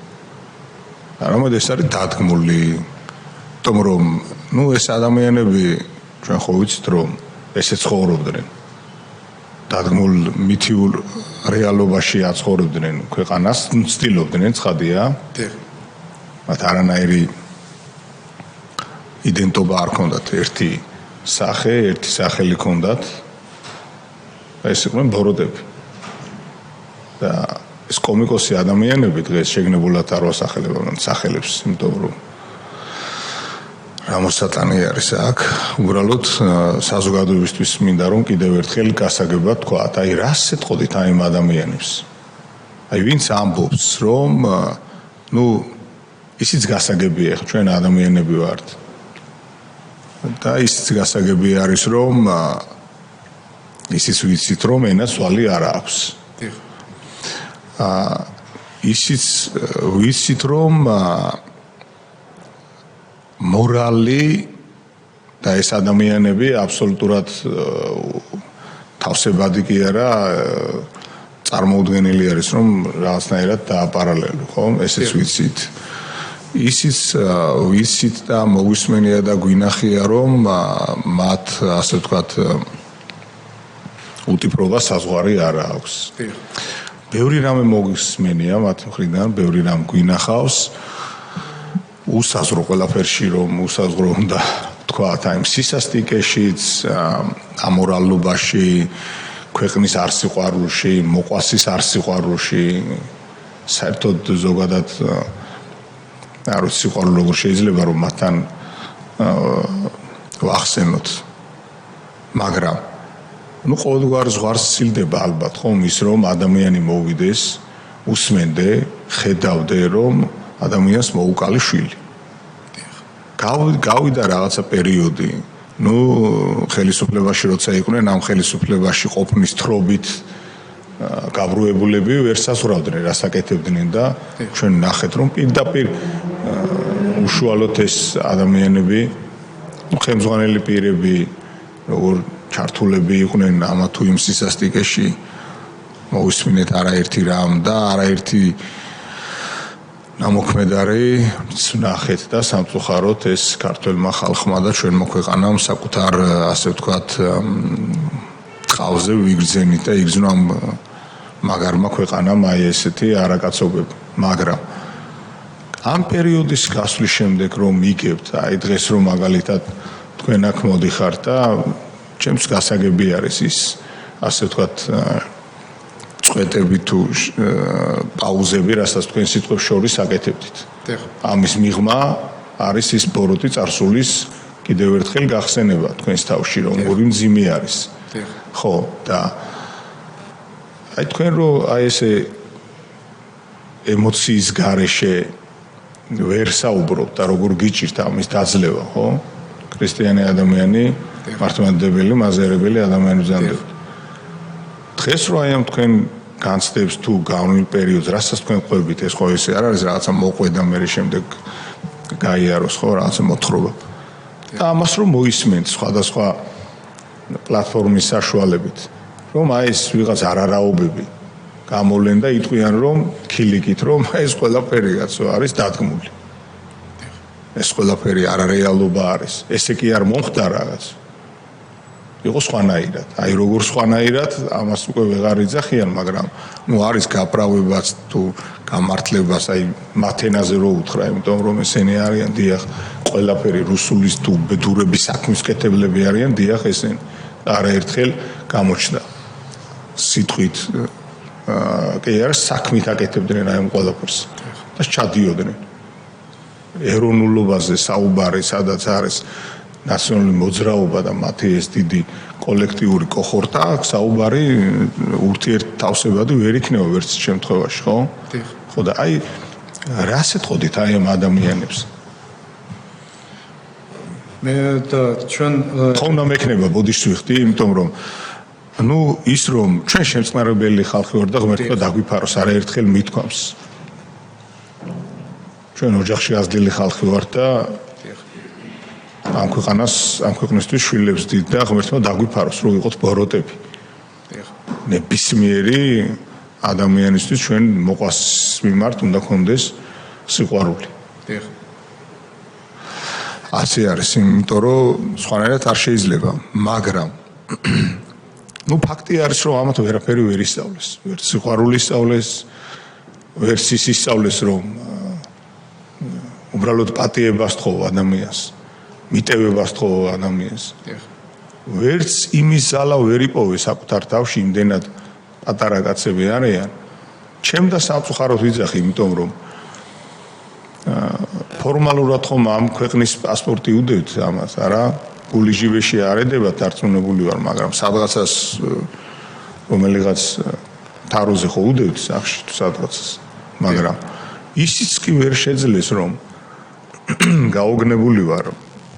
არამედ ეს არის დადგმული თუმ რომ ნუ ეს ადამიანები ჩვენ ხო ვიცით რომ ესე ცხოვრობდნენ დადგმულ მითიურ რეალობაში აცხოვრებდნენ ქვეყანას ცდილობდნენ ცხადია მათ არანაირი იდენტობა არ ჰქონდათ ერთი სახე ერთი სახელი ჰქონდათ ეს იყვნენ ბოროტები და ეს კომიკოსი ადამიანები დღეს შეგნებულად არ ვასახელებენ სახელებს იმიტომ რომ რამოსატანი არის აქ უბრალოდ საზოგადოებისთვის მინდა რომ კიდევ ერთხელ გასაგებად თქვათ აი რას ეთყოდით აი იმ ადამიანებს აი ვინც ამბობს რომ ნუ ისიც გასაგებია ხო ჩვენ ადამიანები ვართ და ისიც გასაგები არის რომ ისიც ვიცით რომ ენა სვალი არ აქვს ისიც ვიცით რომ მორალი და ეს ადამიანები აბსოლუტურად თავსებადი კი არა წარმოუდგენელი არის რომ რაღაცნაირად დააპარალელო ხო ესეც ვიცით ისიც ვიცით და მოგვისმენია და გვინახია რომ მათ ასე ვთქვათ უტიპრობა საზღვარი არ აქვს ბევრი რამე მოგვისმენია მათ მხრიდან ბევრი რამ გვინახავს უსაზრო ყველაფერში რომ უსაზრო უნდა თქვათ აი სისასტიკეშიც ამორალობაში ქვეყნის არ სიყვარულში მოყვასის არ სიყვარულში საერთოდ ზოგადად არ ვიცი სიყვარული როგორ შეიძლება რომ მათთან ვახსენოთ მაგრამ ნუ ყოველგვარ ზღვარს სცილდება ალბათ ხომ ის რომ ადამიანი მოვიდეს უსმენდე ხედავდე რომ ადამიანს მოუკალი შვილი გავიდა რაღაცა პერიოდი ნუ ხელისუფლებაში როცა იყვნენ ამ ხელისუფლებაში ყოფნის თრობით გაბრუებულები ვერ საზღვრავდნენ რას აკეთებდნენ და ჩვენ ნახეთ რომ პირდაპირ უშუალოდ ეს ადამიანები ხელმძღვანელი პირები როგორ ჩართულები იყვნენ ამა თუ იმ სისასტიკეში მოვისმინეთ არაერთი რამ და არაერთი ნამოქმედარი ნახეთ და სამწუხაროდ ეს ქართველმა ხალხმა და ჩვენმა ქვეყანამ საკუთარ ასე ვთქვათ ყავზე ვიგრძენით და იგრძნო ამ მაგარმა ქვეყანამ აი ესეთი არაკაცობები მაგრამ ამ პერიოდის გასვლის შემდეგ რომ იგებთ აი დღეს რომ მაგალითად თქვენ აქ მოდიხართ და ჩემს გასაგები არის ის ასე ვთქვათ წვეტები თუ პაუზები რასაც თქვენ სიტყვებს შორის აკეთებდით ამის მიღმა არის ის ბოროტი წარსულის კიდევ ერთხელ გახსენება თქვენს თავში რომ ორი მძიმე არის ხო და აი თქვენ რომ აი ესე ემოციის გარეშე ვერ საუბრობთ და როგორ გიჭირთ ამის დაძლევა ხო ქრისტიანი ადამიანი მართლმადიდებელი მაზერებელი ადამიანი ზანდებთ დღეს რო აი ამ თქვენ განცდებს თუ გავლენილ პერიოდს რასაც თქვენ ყვებით ეს ხო ესე არ არის რაღაცა მოყვედა მე შემდეგ გაიაროს ხო რაღაცა მოთხრობა და ამას რომ მოისმენთ სხვადასხვა პლატფორმის საშუალებით რომ აი ეს ვიღაც არარაობები გამოვლენ და იტყვიან რომ ქილიკით რომ ეს ყველაფერი კაცო არის დადგმული ეს ყველაფერი არარეალობა არის ესე კი არ მომხდა რაღაც იყო სხვანაირად აი როგორ სხვანაირად ამას უკვე ვეღარ იძახიან მაგრამ ნუ არის გაправებაც თუ გამართლებას აი მათენაზე რო უთხრა იმიტომ რომ ესენი არიან დიახ ყველაფერი რუსულის თუ ბედურების საქმისკეთებლები არიან დიახ ესენი არაერთხელ გამოჩნდა სიტყვით კი არის საქმით აკეთებდნენ აი ამ ყველაფერს და ჩადიოდნენ ეროვნულობაზე საუბარი სადაც არის ნაციონალური მოძრაობა და მათი ეს დიდი კოლექტიური კოხორტა აქვს საუბარი ურთიერთთავსებადი ვერ იქნება ვერც შემთხვევაში, ხო? ხო და აი რას ეთყოდით აი ამ ადამიანებს?
მე და ჩვენ
ხო უნდა მექნება ბოდიშს ვიხდი, იმიტომ რომ ის რომ ჩვენ შემწყნარებელი ხალხი ვარ და ღმერთმა დაგვიფაროს არაერთხელ მithქვამს. ჩვენ ოჯახში აზრდილი ხალხი ვარ და ამ ქვეყნისთვის შვილებს დიდ და ღმერთმა დაგვიფაროს რომ ვიყოთ ბოროტები. ნებისმიერი ადამიანისთვის ჩვენ მოყვას მიმართ უნდა გქონდეს სიყვარული. ასე არის, იმიტომ რომ სხვანაირად არ შეიძლება, მაგრამ ფაქტი არის რომ ამათ ვერაფერი ვერ ისწავლეს, ვერ სიყვარული ისწავლეს, ვერ ის ისწავლეს რომ უბრალოდ პატიებას თხოვ ადამიანს, მიტევებას თხოვ ადამიანს. ვერც იმის ზალა ვერ იპოვე საკუთარ თავში, იმდენად პატარა კაცები არიან. ჩემ და სამწუხაროდ ვიძახი, იმიტომ რომ ფორმალურად ხომ ამ ქვეყნის პასპორტი უდევთ ამას, არა? გული ჟივეში არ ედება დარწმუნებული ვარ, მაგრამ სადღაცას რომელიღაც თაროზე ხო უდევთ სახში თუ სადღაცას, მაგრამ ისიც კი ვერ შეძლეს რომ გაოგნებული ვარ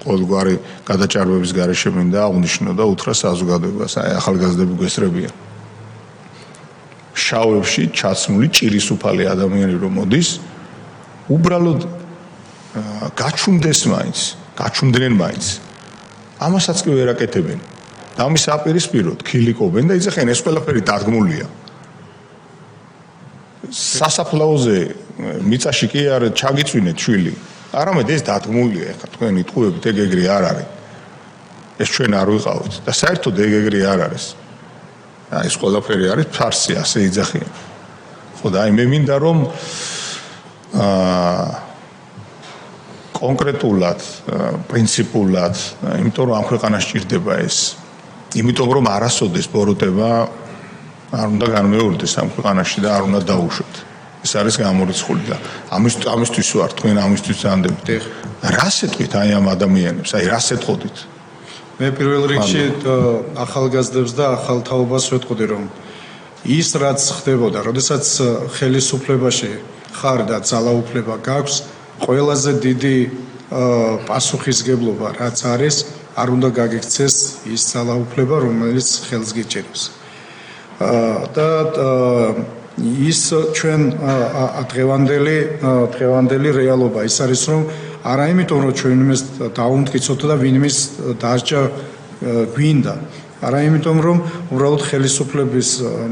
ყოველგვარი გადაჭარბების გარეშე მინდა აღნიშნო და უთხრა საზოგადოებას, აი ახალგაზრდები გვესწრებიან. შავებში ჩაცმული ჭირისუფალი ადამიანი რომ მოდის, უბრალოდ გაჩუმდეს მაინც, გაჩუმდნენ მაინც. ამასაც კი ვერ აკეთებენ. და ამის აპირისპიროდ ქილიკობენ და იძახენ ეს ყველაფერი დადგმულია. სასაფლაოზე მიწაში კი არ ჩაგიწვინეთ შვილი. არამედ ეს დადგმულია, ეხლა თქვენ იტყუებით ეგ-ეგრე არ არის. ეს ჩვენ არ ვიყავით და საერთოდ ეგ-ეგრე არ არის. ეს ყველაფერი არის ფარსი, ასე იძახიან. ხო და აი მე მინდა რომ კონკრეტულად, პრინციპულად, იმიტომ რომ ამ ქვეყანაში ჭირდება ეს. იმიტომ რომ არასოდეს ბოროტება არ უნდა განმეორდეს ამ ქვეყანაში და არ უნდა დაუშვათ. ეს არის გამორიცხული და ამისთვის ვარ თქვენ ამისთვის ძანდებთ. რას ეთქვით აი ამ ადამიანებს? აი რას ეთყოდით?
მე პირველ რიგში ახალგაზრდებს და ახალ თაობას ვეთყოდი რომ ის რაც ხდებოდა, როდესაც ხელისუფლებაში ხარ და ძალაუფლება გაქვს, ყველაზე დიდი პასუხისგებლობა რაც არის, არ უნდა გაგიქცეს ის ძალაუფლება, რომელიც ხელს გიჭირავს. და ის ჩვენ დღევანდელი რეალობა ის არის რომ არა იმიტომ რომ ჩვენ იმას დაუმტკიცოთ და ვინმეს დასჯა გვინდა, არა იმიტომ რომ უბრალოდ ხელისუფლების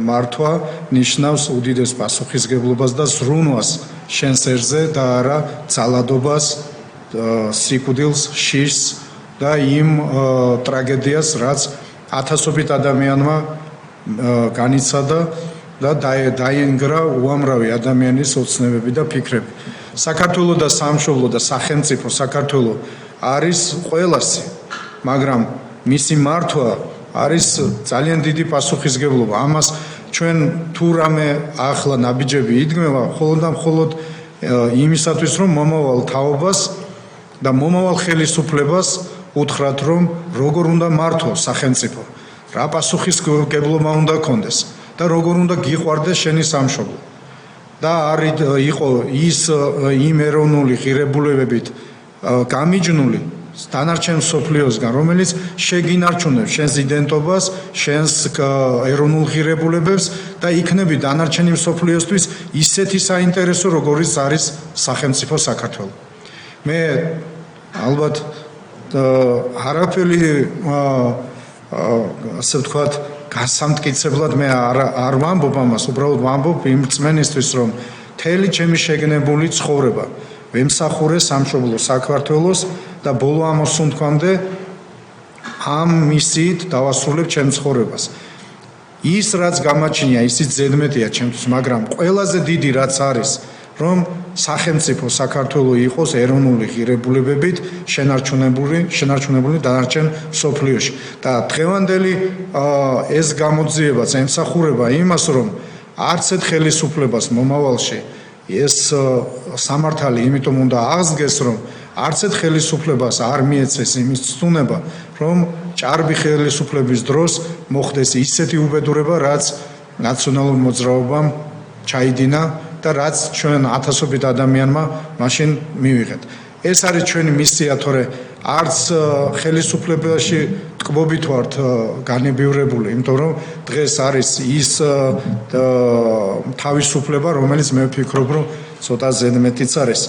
მართვა ნიშნავს უდიდეს პასუხისგებლობას და ზრუნვას შენს ერზე და არა ძალადობას, სიკვდილს, შიშს და იმ ტრაგედიას, რაც ათასობით ადამიანმა განიცადა და დაინგრა უამრავი ადამიანის ოცნებები და ფიქრები. საქართველოს და სამშობლო და სახელმწიფო საქართველოს არის ყველასი, მაგრამ მისი მართვა არის ძალიან დიდი პასუხისგებლობა. ამას ჩვენ თუ რამე ახლა ნაბიჯები იდგმება, მხოლოდ და მხოლოდ იმისათვის, რომ მომავალ თაობას და მომავალ ხელისუფლებას უთხრათ, რომ როგორ უნდა მართოს სახელმწიფო, რა პასუხისგებლობა უნდა გქონდეს და როგორ უნდა გიყვარდეს შენი სამშობლო. და არ იყო ის იმ ეროვნული ღირებულებებით გამიჯნული დანარჩენ მსოფლიოსგან, რომელიც შეგინარჩუნებს შენს იდენტობას, შენს ეროვნულ ღირებულებებს და იქნები დანარჩენი მსოფლიოსთვის ისეთი საინტერესო, როგორიც არის სახელმწიფო საქართველო. მე ალბათ არაფერი ასე ვთქვათ გასამტკიცებლად მე არ ვამბობ ამას, უბრალოდ ვამბობ იმ რწმენისთვის, რომ მთელი ჩემი შეგნებული ცხოვრება ვემსახურე სამშობლო საქართველოს და ბოლო ამოსუნთქვამდე ამ მისიით დავასრულებ ჩემ ცხოვრებას. ის რაც გამაჩნია, ისიც ზედმეტია ჩემთვის, მაგრამ ყველაზე დიდი რაც არის, რომ სახელმწიფო საქართველოს იყოს ეროვნული ღირებულებებით შენარჩუნებული დანარჩენ მსოფლიოში. და დღევანდელი ეს გამოძიებაც ემსახურება იმას, რომ არც ერთ ხელისუფლებას მომავალში ეს სამართალი იმიტომ უნდა აღსგეს, რომ არც ერთ ხელისუფლებას არ მიეცეს იმის ცნუნება, რომ ჭარბი ხელისუფლების დროს მოხდეს ისეთი უბედურება, რაც ნაციონალურ მოძრაობამ ჩაიდინა და რაც ჩვენ ათასობით ადამიანმა მაშინ მივიღეთ. ეს არის ჩვენი მისია, თორე არც ხელისუფლებაში ტკბობით ვართ განებივრებული, იმიტომ რომ დღეს არის ის თავისუფლება, რომელიც მე ვფიქრობ, რომ ცოტა ზედმეტიც არის.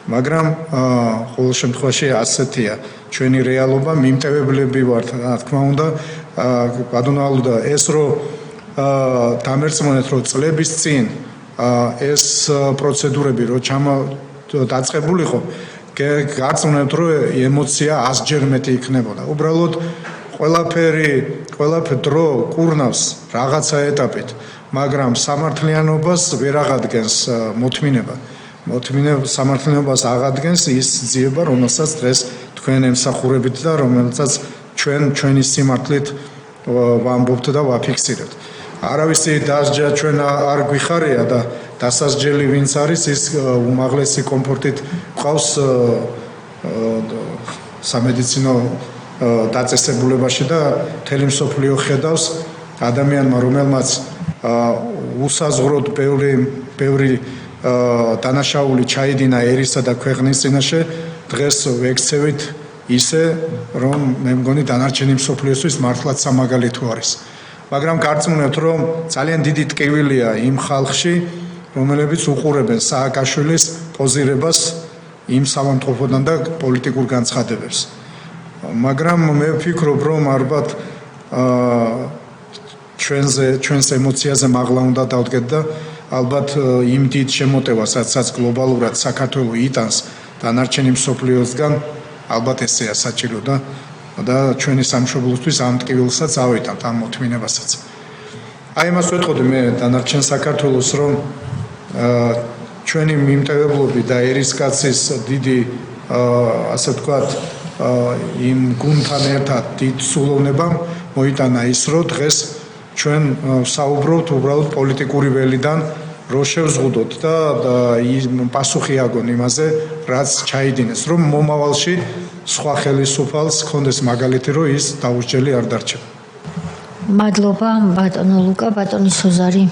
მაგრამ ყოველ შემთხვევაში ასეთია ჩვენი რეალობა, მიმტევებლები ვართ, რა თქმა უნდა, ბატონო ალუდა, ეს რომ დამერწმუნეთ, რომ წლების წინ ეს პროცედურები რო დაწყებულიყო, გარწმუნებთ, რომ ემოცია 100-ჯერ მეტი იქნებოდა. უბრალოდ ყველაფერი დრო კურნავს რაღაცა ეტაპით, მაგრამ სამართლიანობას ვერ აღადგენს მოთმინება. სამართლიანობას აღადგენს ის ძიება, რომელსაც დღეს თქვენ ემსახურებით და რომელსაც ჩვენი სიმართლით ვამბობთ და ვაფიქსირებთ. არავისი დასჯა ჩვენ არ გვიხარია და დასასჯელი ვინც არის, ის უმაღლესი კომფორტით ყავს სამედიცინო დაწესებულებაში და მთელი მსოფლიო ხედავს ადამიანმა, რომელმაც უსაზღვროდ ბევრი დანაშაული ჩაიდინა ერისა და ქვეყნის წინაშე, დღეს ვექცევით ისე, რომ მე მგონი დანარჩენი მსოფლიოსთვის მართლაც სამაგალითო არის. მაგრამ გარწმუნებთ, რომ ძალიან დიდი ტკივილია იმ ხალხში, რომლებიც უყურებენ სააკაშვილის პოზირებას იმ სამომწყობლოდან და პოლიტიკურ განცხადებებს. მაგრამ მე ვფიქრობ, რომ ალბათ ჩვენს ემოციაზე მაღლა უნდა დავდგეთ და ალბათ იმ დიდ შემოტევას, რაც გლობალურად საქართველოს იტანს დანარჩენი მსოფლიოსგან, ალბათ ესეა საჭირო და ჩვენი სამშობლოსთვის ამ ტკივილსაც ავიტანთ, ამ მოთმინებასაც. აი ამას ვეთყოდი მე დანარჩენ საქართველოს, რომ ჩვენი მიმტევებლობი და ერისკაცის დიდი ასე ვთქვათ იმ გუნდთან ერთად დიდ სულოვნებამ მოიტანა ის, რომ დღეს ჩვენ საუბრობთ უბრალოდ პოლიტიკური ველიდან, რომ შევზღუდოთ და პასუხი აგონ იმაზე, რაც ჩაიდინეს, რომ მომავალში სხვა ხელისუფალს ჰქონდეს მაგალითი, რომ ის დაუსჯელი არ დარჩება.
მადლობა ბატონო ლუკა, ბატონი სოზარი.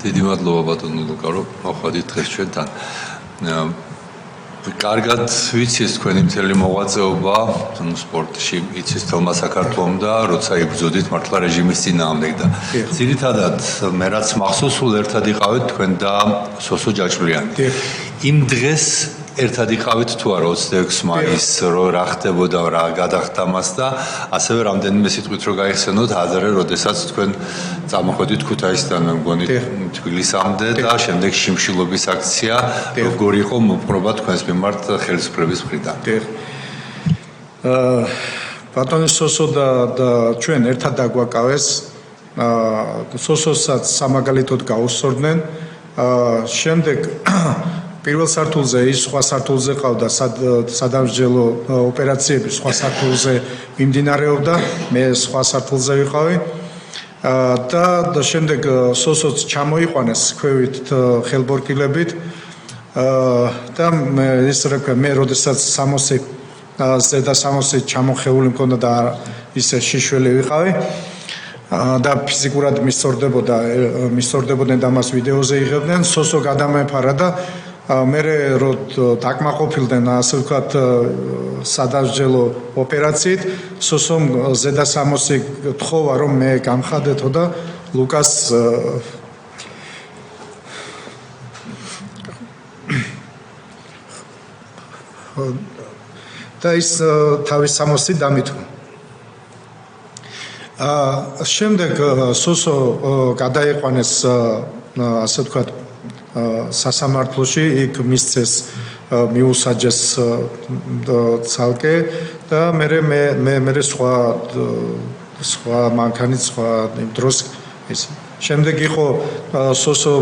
დიდი მადლობა ბატონო ლუკა, რომ მოხვედით დღეს ჩვენთან. კარგად ვიცით თქვენი მთელი მოღვაწეობა სპორტში, იცით თელმა საქართველომ და როცა იბრძოდით მართლა რეჟიმის წინააღმდეგ და ძირითადად მე რაც მახსოვს, სულ ერთად იყავით თქვენ და სოსო ჯაჭვლიანი. იმ დღეს ერთად იყავით თუ არა 26 მაისს, რომ რა ხდებოდა, რა გადახდა მას და ასევე რამდენიმე სიტყვით რომ გაიხსენოთ აზრე, როდესაც თქვენ წამოხვედით ქუთაისიდან, მე მგონი თბილისამდე და შემდეგ შიმშილობის აქცია, როგორი იყო მოპყრობა თქვენს მიმართ ხელისუფლების მხრიდან.
ბატონი სოსო და ჩვენ ერთად დაგვაკავეს, სოსოსაც სამაგალითოდ გაუსწორდნენ, შემდეგ პირველ სართულზე ის სხვა სართულზე ყავდა სადამსჯელო ოპერაციები სხვა სართულზე მიმდინარეობდა, მე სხვა სართულზე ვიყავი და შემდეგ სოსოც ჩამოიყვანეს ქვევით ხელბორკილებით და მე როდესაც ზედა 60 ჩამოხეული მქონდა და ისე შიშველი ვიყავი და ფიზიკურად მისწორდებოდნენ და მას ვიდეოზე იღებდნენ, სოსო გადამეფარა და მე რო დაკმაყოფილდნენ, ასე ვთქვათ, სადამსჯელო ოპერაციით, სოსომ ზედა 60 თხოვა, რომ მე გამხადეთო და ლუკას და ის თავის 60 დამითქვა. შემდეგ სოსო გადაიყვანეს, ასე ვთქვათ, სასამართლოში, იქ მისცეს მიუსაჯეს ცალკე და მე სხვა მანქანით სხვა იმ დროს ის. შემდეგ იყო სოსო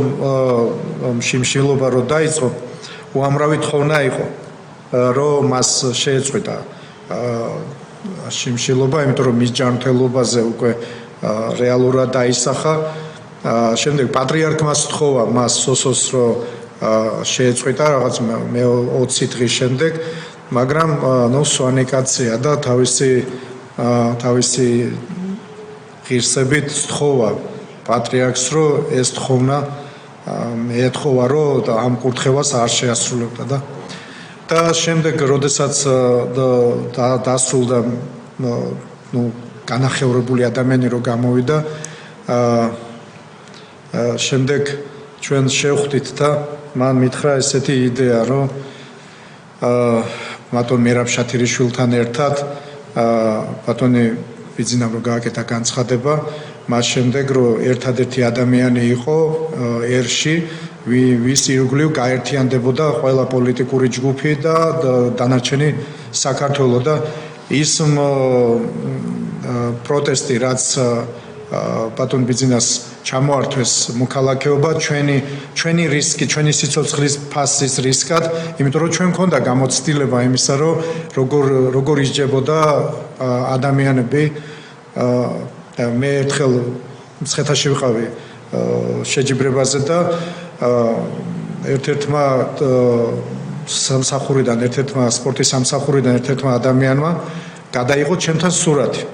შიმშილობა რო დაიწყო, უამრავი თხოვნა იყო, რომ მას შეეწყვეტა შიმშილობა, იმიტომ რომ მის ჯანმრთელობაზე უკვე რეალურად დაისახა. შემდეგ პატრიარქმა სთხოვა მას სოსოს, რომ შეეწყვეტა რაღაც მე 20 დღის შემდეგ, მაგრამ სვანიკაცია და თავისი თავისი ღირსებით სთხოვა პატრიარქს, რომ ეს თხოვნა ეთხოვა, რომ ამ კურთხევას არ შეასრულებდა და შემდეგ, როდესაც დასრულდა განახევრებული ადამიანი რო გამოვიდა, შემდეგ ჩვენ შევხვდით და მან მითხრა ესეთი იდეა, რომ ბატონ მერაბ შათირიშვილთან ერთად ბატონი ბიძინამ რო გააკეთა განცხადება, მას შემდეგ რომ ერთადერთი ადამიანი იყო ერში, ვის ირგვლივ გაერთიანდებოდა ყველა პოლიტიკური ჯგუფი და დანარჩენი საქართველო და ის პროტესტი, რაც ბატონ ბიძინას ჩამოართვეს მოქალაქეობა, ჩვენი რისკი, ჩვენი სიცოცხლის ფასის რისკად, იმიტომ რომ ჩვენ მქონდა გამოცდილება იმისა, რომ როგორ ისჯებოდა ადამიანები. მე ერთხელ მცხეთაში ვიყავი შეჯიბრებაზე და ერთ-ერთმა სამსახურიდან, ერთ-ერთმა სპორტის სამსახურიდან ერთ-ერთმა ადამიანმა გადაიღო ჩემთან სურათი.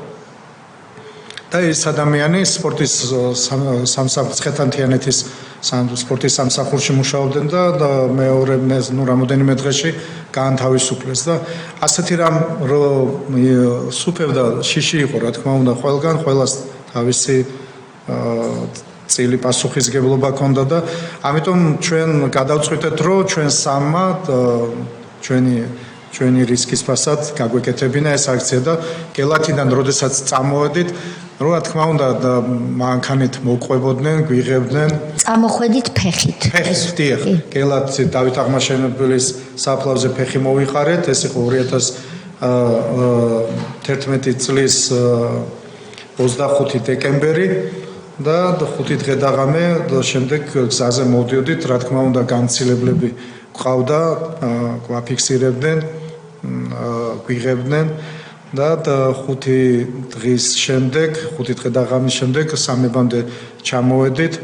და ეს ადამიანი სპორტის სამსახურში თიანეთის სპორტის სამსახურში მუშაობდნენ და მეორე რამოდენიმე დღეში გაანთავისუფლეს და ასეთი რამ რომ სუფევდა შიში იყო, რა თქმა უნდა, ყველგან, ყველას თავისი წილი პასუხისგებლობა ჰქონდა და ამიტომ ჩვენ გადავწყვიტეთ, რომ ჩვენ სამმა ჩვენი რისკის ფასად გაგვეკეთებინა ეს აქცია და გელათიდან როდესაც წამოვედით, რა თქმა უნდა, მანქანით მოყვებოდნენ, გვიღებდნენ.
წამოხვედით ფეხით.
ფეხით, დიახ. გელათი დავით აღმაშენებლის საფლავზე ფეხი მოვიყარეთ, ეს იყო 2011 წლის 25 დეკემბერი და 5 დღე დაღამე შემდეგ გზაზე მოვდიოდით, რა თქმა უნდა, გამცილებლები ყავდა, გვაფიქსირებდნენ, გვიღებდნენ და 5 დღის შემდეგ, 5 დღე დაღამის შემდეგ სამებამდე ჩამოვედით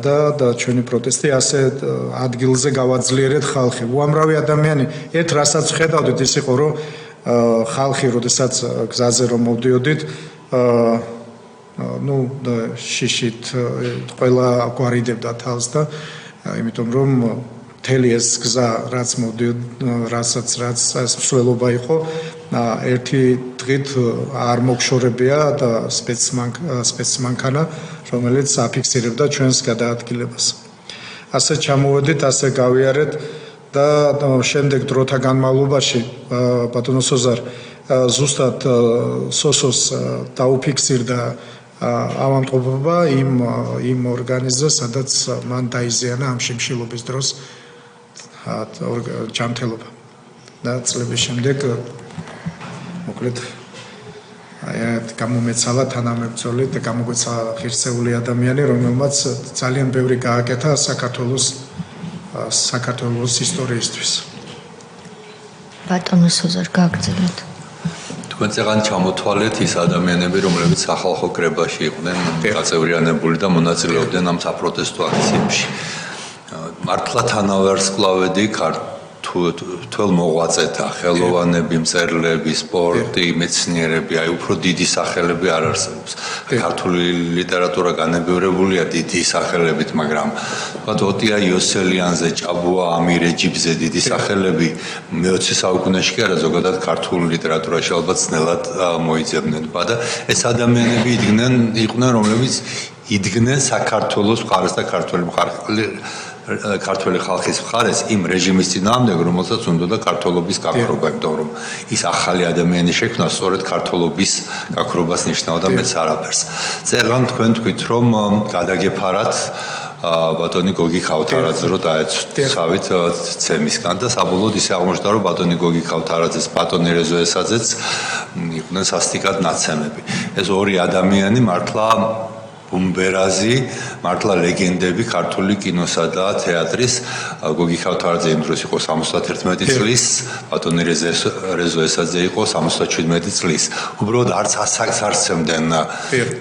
და ჩვენი პროტესტი ასე ადგილზე გავაძლიერეთ ხალხი. უამრავი ადამიანი, ერთ რასაც ხედავდით ის იყო, რომ ხალხი, როდესაც გზაზე რომ მოვდიოდით, შიშით ყველა გვარიდებდა თავს და იმიტომ რომ მთელი ეს გზა რაც მსვლელობა იყო, ერთი დღით არ მოგშორებია და სპეცმანქანა, რომელიც აფიქსირებდა ჩვენს გადაადგილებას. ასე ჩამოვედით, ასე გავიარეთ და შემდეგ დროთა განმავლობაში ბატონო სოზარ ზუსტად სოსოს დაუფიქსირდა ავადმყოფობა იმ ორგანიზმზე, სადაც მან დაიზიანა ამ შიმშილობის დროს ჯანმრთელობა. და წლების შემდეგ მოკლედ გამომეცალა თანამებრძოლი და გამოგვეცა ღირსეული ადამიანი, რომელმაც ძალიან ბევრი გააკეთა საქართველოს ისტორიისთვის.
ბატონო სოზარ, გაგრძელოთ.
თქვენ წეგან ჩამოთვალეთ ის ადამიანები, რომლებიც სახალხო კრებაში იყვნენ გაწევრიანებული და მონაწილეობდნენ ამ საპროტესტო აქციებში. მართლა თანავარსკვლავედი თვალ მოღვაწეთა, ხელოვანები, მწერლები, სპორტი, მეცნიერები, აი უფრო დიდი სახელები არ არსებობს. ქართული ლიტერატურა განებივრებულია დიდი სახელებით, მაგრამ ვთქვათ ოტია იოსელიანზე, ჭაბუა ამირეჯიბზე დიდი სახელები მე-20 საუკუნეში კი არა, ზოგადად ქართული ლიტერატურაში ალბათ ძნელად მოიძებნენ. და ეს ადამიანები იყვნენ, რომლებიც იდგნენ საქართველოს მხარეს და ქართველი ხალხის მხარეს იმ რეჟიმის წინააღმდეგ, რომელსაც უნდოდა ქართველობის გაქრობა, იმიტომ რომ ის ახალი ადამიანი შექმნა სწორედ ქართველობის გაქრობას ნიშნავდა მეც არაფერს. წეგან თქვენ თქვით, რომ გადაგეფარათ ბატონი გოგი ქავთარაძე რო დაეცავით ცემისგან და საბოლოოდ ისე აღმოჩნდა, რომ ბატონი გოგი ქავთარაძეს, ბატონი რეზო ესაძეც იყვნენ სასტიკად ნაცემები. ეს ორი ადამიანი მართლა ბუმბერაზი, მართლა ლეგენდები ქართული კინოსა და თეატრის. გოგი ქავთარაძე იმ დროს იყო 71 წლის, ბატონი რეზო ესაძე იყო 77 წლის. უბრალოდ არც ასაკს არ სცემდნენ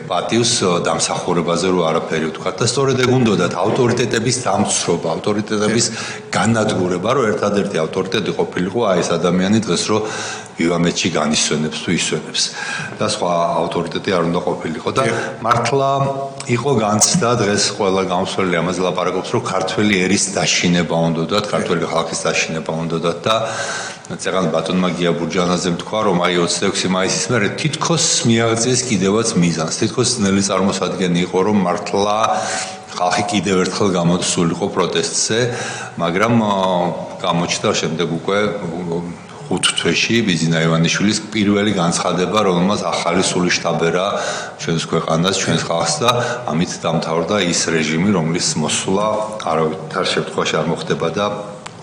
პატივს დამსახურებაზე, რომ არაფერი ვთქვათ და სწორედ ეგ უნდათ ავტორიტეტების დამცრობა, ავტორიტეტების განადგურება, რომ ერთადერთი ავტორიტეტი ყოფილიყო აი ეს ადამიანი დღეს, რომ ვივამეთში განისვენებს თუ ისვენებს და სხვა ავტორიტეტი არ უნდა ყოფილიყო და მართლა იყო განცდა დღეს ყველა გამოსვლელი ამაზე ლაპარაკობს რომ ქართველი ერის დაშინება უნდათ, ქართველი ხალხის დაშინება უნდათ და წეგან ბატონმა გია ბურჯანაძემ თქვა რომ აი 26 მაისის მერე თითქოს მიაღწიეს კიდევაც მიზანს, თითქოს ძნელი წარმოსადგენი იყო რომ მართლა ხალხი კიდევ ერთხელ გამოსულიყო პროტესტზე, მაგრამ გამოჩნდა შემდეგ უკვე 5 თვეში ბიზინა ივანიშვილის პირველი განცხადება, რომელმაც ახალი სული შთაბერა ჩვენს ქვეყანას, ჩვენს ხალხს და ამით დამთავრდა ის რეჟიმი, რომლის მოსვლა არავითარ შემთხვევაში არ მოხდება და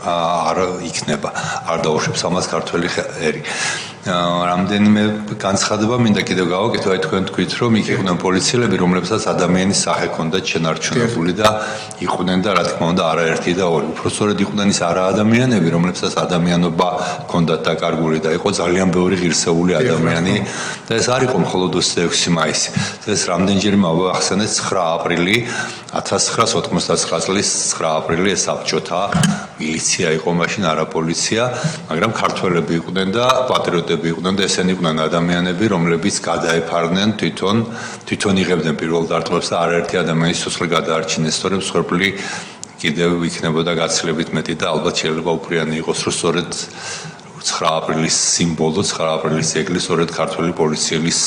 არ იქნება, არ დაუშვებს ამას ქართველი ერი. რამდენიმე განცხადება მინდა კიდევ გავაკეთო, აი თქვენ თქვით რომ იქ იყვნენ პოლიციელები, რომლებსაც ადამიანის სახე ჰქონდათ შენარჩუნებული და იყვნენ და რა თქმა უნდა არაერთი და ორი. უფრო სწორედ იყვნენ ის არაადამიანები, რომლებსაც ადამიანობა ჰქონდათ დაკარგული და იყო ძალიან ბევრი ღირსეული ადამიანი და ეს არ იყო მხოლოდ 26 მაისი. ეს რამდენჯერ მოვახსენეთ 9 აპრილი 1999 წლის 9 აპრილი ეს საბჭოთა მილიცია იყო მაშინ არა პოლიცია, მაგრამ ქართველები იყვნენ და პატრიოტები იყვნენ და ესენი იყვნენ ადამიანები, რომლებიც გადაეფარნენ თვითონ იღებდნენ პირველ დარტყმებს და არაერთი ადამიანის სიცოცხლე გადაარჩინეს, სწორედ მსხვერპლი კიდევ იქნებოდა გაცილებით მეტი და ალბათ შეიძლება უფრიანი იყოს, რომ სწორედ 9 აპრილის სიმბოლო, 9 აპრილის ძეგლი სწორედ ქართველი პოლიციელის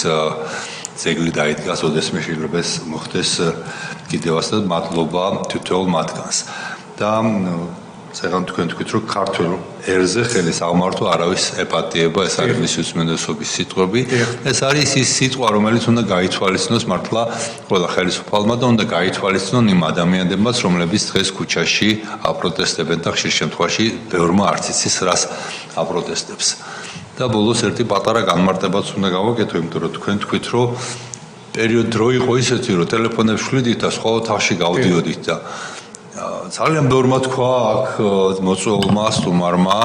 ძეგლი დაიდგას, ოდესმე შეიძლება ეს მოხდეს კიდევაც და მადლობა თითოეულ მათგანს. და წეგან თქვენ თქვით რომ ქართულ ერზე ხელის აღმართვა არავის ეპატიება, ეს არის მისი უსმენდესობის სიტყვები. ეს არის ის სიტყვა, რომელიც უნდა გაითვალისწინოს მართლა ყველა ხელისუფალმა და უნდა გაითვალისწინონ იმ ადამიანებმაც, რომლებიც დღეს ქუჩაში აპროტესტებენ და ხშირ შემთხვევაში ბევრმა არც იცის რას აპროტესტებს. და ბოლოს ერთი პატარა განმარტებაც უნდა გავაკეთო, იმიტომ რომ თქვენ თქვით რომ პერიოდ დრო იყო ისეთი, რომ ტელეფონებს შვიდით და სხვა ოთახში გავდიოდით და ძალიან ბევრმა თქვა აქ მოწვეულმა სტუმარმა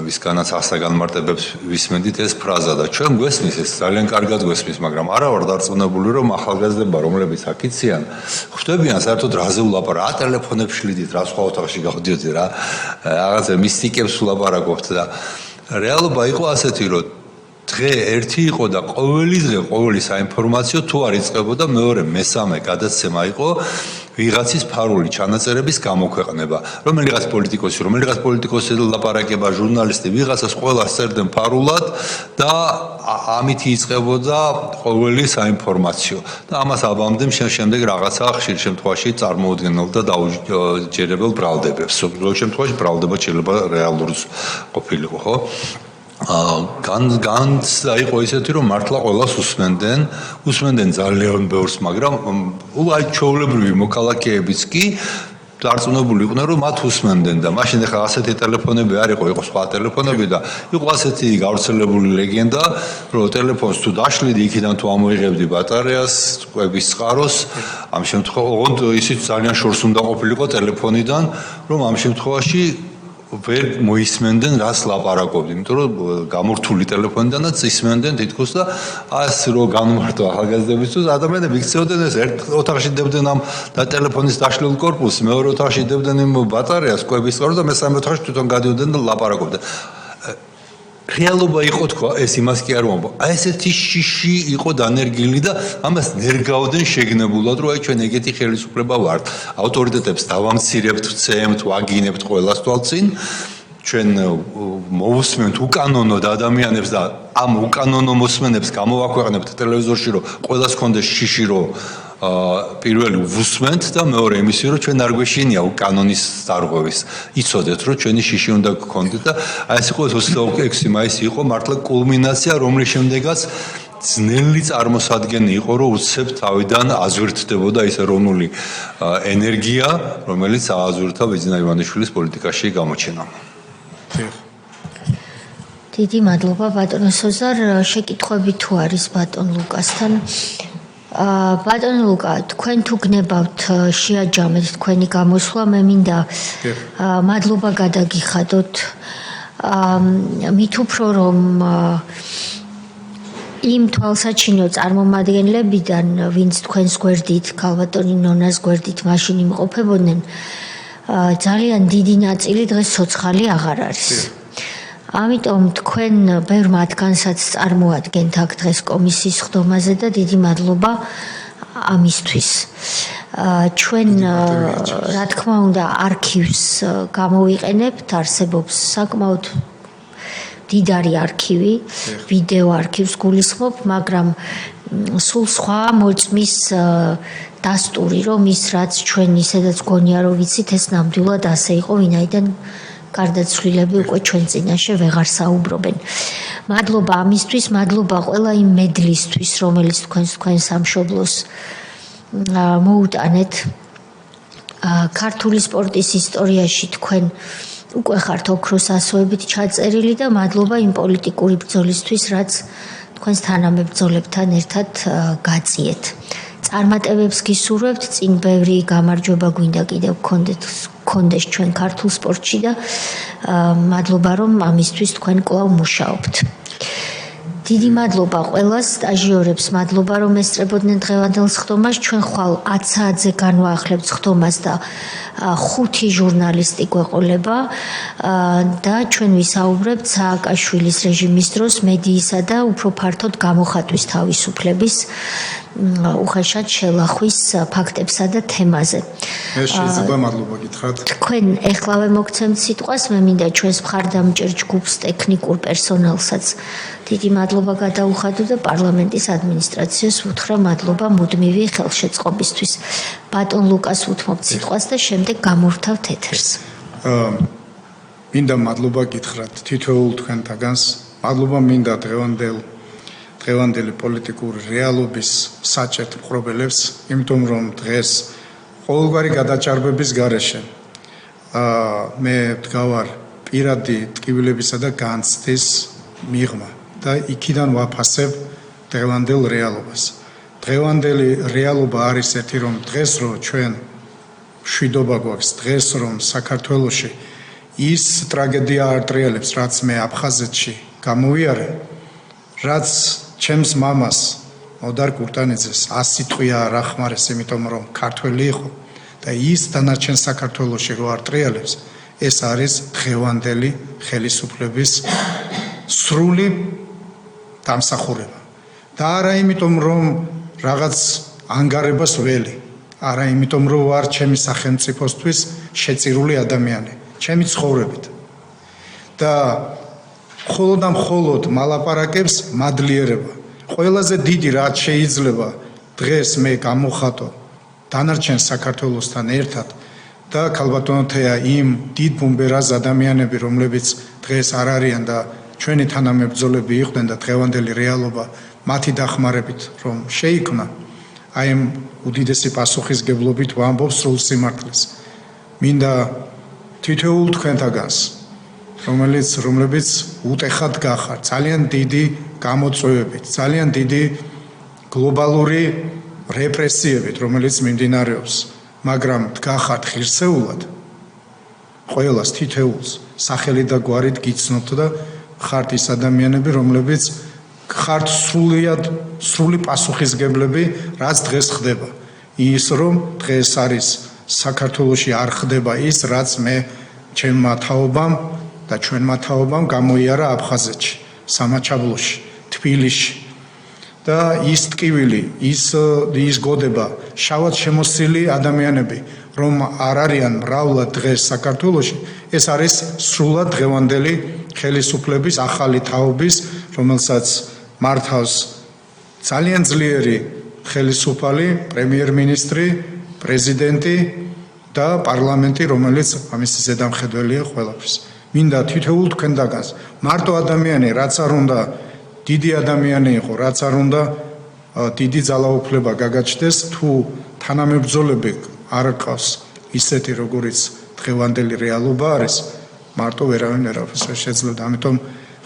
ვისგანაც ახსნა განმარტებებს ვისმენდით ეს ფრაზა და ჩვენ გვესმის ეს ძალიან კარგად გვესმის, მაგრამ არა ვარ დარწმუნებული რომ ახალგაზრდება რომლებიც აქ იციან ხვდებიან საერთოდ რაზე ვლაპარაკობთ, რა ტელეფონებს შვიდით, რა სხვა ოთახში გავდიოდით, რა რაღაცა მისტიკებს ვლაპარაკობთ და რეალობა იყო ასეთი, რომ დღე ერთი იყო და ყოველი დღე ყოველი საინფორმაციო თუ არ იწყებოდა მეორე მესამე გადაცემა იყო ვიღაცის ფარული ჩანაწერების გამოქვეყნება, რომელიღაც პოლიტიკოსი ლაპარაკება, ჟურნალისტი, ვიღაცას ყველას წერდნენ ფარულად და ამით იწყებოდა ყოველი საინფორმაციო. და ამას აბამდნენ შემდეგ რაღაცა ხშირ შემთხვევაში წარმოუდგენელ და დაუჯერებელ ბრალდებებს. ზოგ შემთხვევაში ბრალდება შეიძლება რეალურიც ყოფილიყო, ხო? განცდა იყო ისეთი, რომ მართლა ყველას უსმენდნენ ძალიან ბევრს, მაგრამ აი ჩვეულებრივი მოქალაქეებიც კი დარწმუნებული იყვნენ, რომ მათ უსმენდნენ და მაშინ ახლა ასეთი ტელეფონები არ იყო სხვა ტელეფონები და იყო ასეთი გავრცელებული ლეგენდა, რომ ტელეფონს თუ დაშლიდი, იქიდან თუ ამოიღებდი ბატარეას, ყვების წყაროს, ამ შემთხვევაში ისიც ძალიან შორს უნდა ყოფილიყო ტელეფონიდან, რომ ამ შემთხვევაში ვერ მოისმენდნენ რას ლაპარაკობდი, იმიტომ რომ გამორთული ტელეფონიდანაც ისმენდნენ თითქოს და ასე რომ განმარტო ახალგაზრდებისთვის ადამიანები იქცეოდნენ ეს ერთ ოთახში დებდნენ ამ და ტელეფონის დაშლილ კორპუსს, მეორე ოთახში დებდნენ იმ ბატარეას, კვების წყაროს და მესამე ოთახში თვითონ გადიოდნენ და ლაპარაკობდნენ. რეალობა იყო თქვა, ეს იმას კი არ მომბო. აი ესეთი შიში იყო დანერგილი და ამას ნერგავდნენ შეგნებულად, რომ აი ჩვენ ეგეთი ხელისუფლება ვართ. ავტორიტეტებს დავამცირებთ, ვცემთ, ვაგინებთ ყველას თვალწინ. ჩვენ მოვუსმენთ უკანონოდ ადამიანებს და ამ უკანონო მოსმენებს გამოვაქვეყნებთ ტელევიზორში, რომ ყველას კონდეს შიში, რომ პირველი ვუსმენთ და მეორე იმისი, რომ ჩვენ არ გვეშინია კანონის დარღვევის. იცოდეთ, რომ ჩვენი შიში უნდა გქონდეთ და აი ეს იყო 26 მაისი იყო მართლა კულმინაცია, რომლის შემდეგაც ძნელი წარმოსადგენი იყო, რომ უცებ თავიდან აზვირთდებოდა ის ეროვნული ენერგია, რომელიც ააზვირთა ბიზინა ივანიშვილის პოლიტიკაში გამოჩენა.
დიდი მადლობა ბატონო სოზარ, შეკითხვები თუ არის ბატონ ლუკასთან. ბატონ ლუკა, თქვენ თუ გნებავთ შეაჯამეთ თქვენი გამოსვლა, მე მინდა მადლობა გადაგიხადოთ. მით უფრო რომ იმ თვალსაჩინო წარმომადგენლებიდან, ვინც თქვენს გვერდით, ქალბატონი ნონას გვერდით მაშინ იმყოფებოდნენ, ძალიან დიდი ნაწილი დღეს ცოცხალი აღარ არის. ამიტომ თქვენ ბევრ მათგანსაც წარმოადგენთ აქ დღეს კომისიის ხდომაზე და დიდი მადლობა ამისთვის. ჩვენ რა თქმა უნდა არქივს გამოვიყენებთ, არსებობს საკმაოდ დიდარი არქივი, ვიდეო არქივს გულისხმობ, მაგრამ სულ სხვა მოწმის დასტური, რომ ის რაც ჩვენ ისედაც გონია რომ ვიცით, ეს ნამდვილად ასე იყო, ვინაიდან გარდაცვლილები უკვე ჩვენ წინაშე ვეღარ საუბრობენ. მადლობა ამისთვის, მადლობა ყველა იმ მედლისთვის, რომელიც თქვენ სამშობლოს მოუტანეთ. ქართული სპორტის ისტორიაში თქვენ უკვე ხართ ოქროს ასოებით ჩაწერილი და მადლობა იმ პოლიტიკური ბრძოლისთვის, რაც თქვენს თანამებრძოლებთან ერთად გაწიეთ. წარმატებებს გისურვებთ, წინ ბევრი გამარჯვება გვინდა კიდევ გქონდეს ჩვენ ქართულ სპორტში და მადლობა რომ ამისთვის თქვენ კვლავ მუშაობთ. დიდი მადლობა ყველას სტაჟიორებს, მადლობა რომ ესწრებოდნენ დღევანდელ ხდომას. ჩვენ ხვალ 10 საათზე განვაახლებთ ხდომას და 5 ჟურნალისტი გვეყოლება და ჩვენ ვისაუბრებთ სააკაშვილის რეჟიმის დროს მედიისა და უფრო ფართოდ გამოხატვის თავისუფლების უხეშად შელახვის ფაქტებსა და თემაზე.
მე შეიძლება მადლობა გითხრათ.
თქვენ ეხლავე მოგცემთ სიტყვას, მე მინდა ჩვენს მხარდამჭერ ჯგუფს, ტექნიკურ პერსონალსაც დიდი მადლობა გადაუხადო და პარლამენტის ადმინისტრაციას უთხრა მადლობა მუდმივი ხელშეწყობისთვის. ბატონ ლუკას უთმობთ სიტყვას და შემდეგ გამოვთავთ ეთერს.
მინდა მადლობა გითხრათ თითოეულ თქვენთაგანს. მადლობა მინდა დღევანდელი პოლიტიკური რეალობის საჭერთ მხრობელებს, იმიტომ რომ დღეს ყოველგვარი გადაჭარბების გარეშე მე ვდგავარ პირადი ტკივილებისა და განცდის მიღმა და იქიდან ვაფასებ დღევანდელ რეალობას. დღევანდელი რეალობა არის ერთი, რომ დღეს რო ჩვენ მშვიდობა გვაქვს, დღეს რომ საქართველოში ის ტრაგედია არტრიალებს, რაც მე აფხაზეთში გამოვიარე, რაც ჩემს მამას მოდარ კურტანიძეს 100 სიტყვია არ ახმარეს, იმიტომ რომ ქართველი იყო და ის დანარჩენ საქართველოში რო არტრიალებს, ეს არის დღევანდელი ხელისუფლების სრული დამსახურება. და არა იმიტომ რომ რაღაც ანგარებას ველი, არა იმიტომ რომ ვარ ჩემი სახელმწიფოსთვის შეწირული ადამიანი, ჩემი ცხოვრებით. და მხოლოდ და მხოლოდ მალაპარაკებს მადლიერება. ყველაზე დიდი რაც შეიძლება დღეს მე გამოხატო დანარჩენ საქართველოსთან ერთად და ქალბატონოთეა იმ დიდ ბუმბერას ადამიანები, რომლებიც დღეს არ არიან და ჩვენი თანამებრძოლები იყვნენ და დღევანდელი რეალობა მათი დახმარებით რომ შეიქმნა, აი ამ უდიდესი პასუხისგებლობით ვამბობ სრულ სიმართლეს. მინდა თითოეულ თქვენთაგანს, რომლებიც უტეხად გახართ, ძალიან დიდი გამოწვევებით, ძალიან დიდი გლობალური რეპრესიებით, რომელიც მიმდინარეობს, მაგრამ გახართ ღირსეულად, ყველას თითოეულს სახელი და გვარით გიცნობთ და ხართ ის ადამიანები, რომლებიც ხართ სრული პასუხისგებლები, რაც დღეს ხდება. ის რომ დღეს არის საქართველოში არ ხდება ის, რაც მე ჩემმა თაობამ და ჩვენმა თაობამ გამოიარა აფხაზეთში, სამაჩაბლოში, თბილისში. და ის ტკივილი, ის გოდება, შავად შემოსილი ადამიანები, რომ არ არიან მრავლად დღეს საქართველოში, ეს არის სრულად დღევანდელი ხელისუფლების ახალი თაობის, რომელსაც მართავს ძალიან ძლიერი ხელისუფალი, პრემიერ-მინისტრი, პრეზიდენტი და პარლამენტი, რომელიც ამისი ზედამხედველია ყველაფრის. მინდა თითოეულ თქვენთაგანს, მარტო ადამიანი, რაც არ უნდა დიდი ადამიანი იყო, რაც არ უნდა დიდი ძალაუფლება გაგაჩნდეს, თუ თანამებრძოლები არ ყავს ისეთი, როგორიც დღევანდელი რეალობა არის, მარტო ვერავინ ვერაფერს ვერ შეძლებს. ამიტომ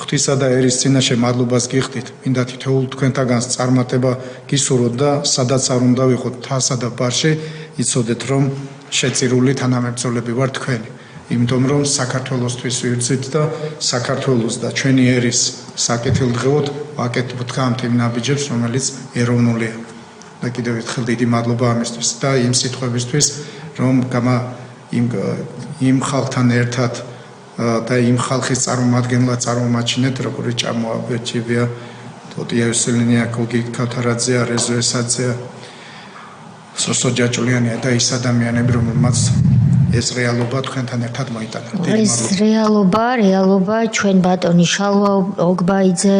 ღვთისა და ერის წინაშე მადლობას გიხდით. მინდა თითოეულ თქვენთაგანს წარმატება გისურვოთ და სადაც არ უნდა ვიყოთ თასა და ბარში, იცოდეთ რომ შეწირული თანამებრძოლები ვართ თქვენი. იმიტომ რომ საქართველოსთვის ვიბრძით და საქართველოს და ჩვენი ერის საკეთილდღეოდ ვაკეთებთ იმ ნაბიჯებს, რომელიც ეროვნულია. და კიდევ ერთხელ დიდი მადლობა ამისთვის და იმ სიტყვებისთვის, რომ იმ ხალხთან ერთად და იმ ხალხის წარმომადგენლად წარმომაჩინეთ, როგორი ჭამოაბეჭივია ტოტია იოსელინია, გოგი ქავთარაძე, რეზო ესაძე, სოსო ჯაჭულიანია და ის ადამიანები, რომელმაც ეს რეალობა თქვენთან ერთად მოიტანა.
ეს რეალობა ჩვენ ბატონი შალვა ოგბაიძე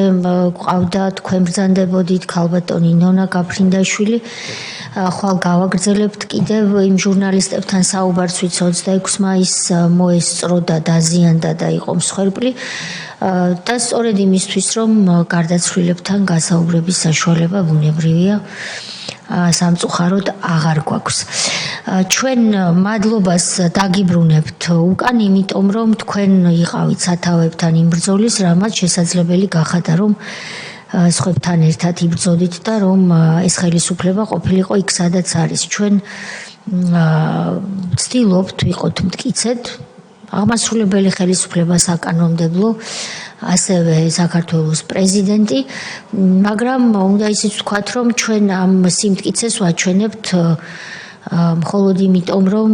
ყავდა, თქვენ ბრძანდებოდით, ქალბატონი ნონა გაფრინდაშვილი. ხვალ გავაგრძელებთ კიდევ იმ ჟურნალისტებთან საუბარს, ვინც 26 მაისს მოესწრო და დაზიანდა და იყო მსხვერპლი. და სწორედ იმისთვის, რომ გარდაცვლილებთან გასაუბრების საშუალება ბუნებრივია სამწუხაროდ აღარ გვაქვს. ჩვენ მადლობას დაგიბრუნებთ უკან, იმიტომ რომ თქვენ იყავით სათავეებთან იმ ბრძოლის, რამაც შესაძლებელი გახადა, რომ სხვებთან ერთად იბრძოდით და რომ ეს ხელისუფლება ყოფილიყო იქ, სადაც არის. ჩვენ ვცდილობთ ვიყოთ მტკიცედ, აღმასრულებელი ხელისუფლება საკანონმდებლო, ასევე საქართველოს პრეზიდენტი, მაგრამ უნდა ისიც ვთქვათ, რომ ჩვენ ამ სიმტკიცეს ვაჩვენებთ მხოლოდ იმიტომ, რომ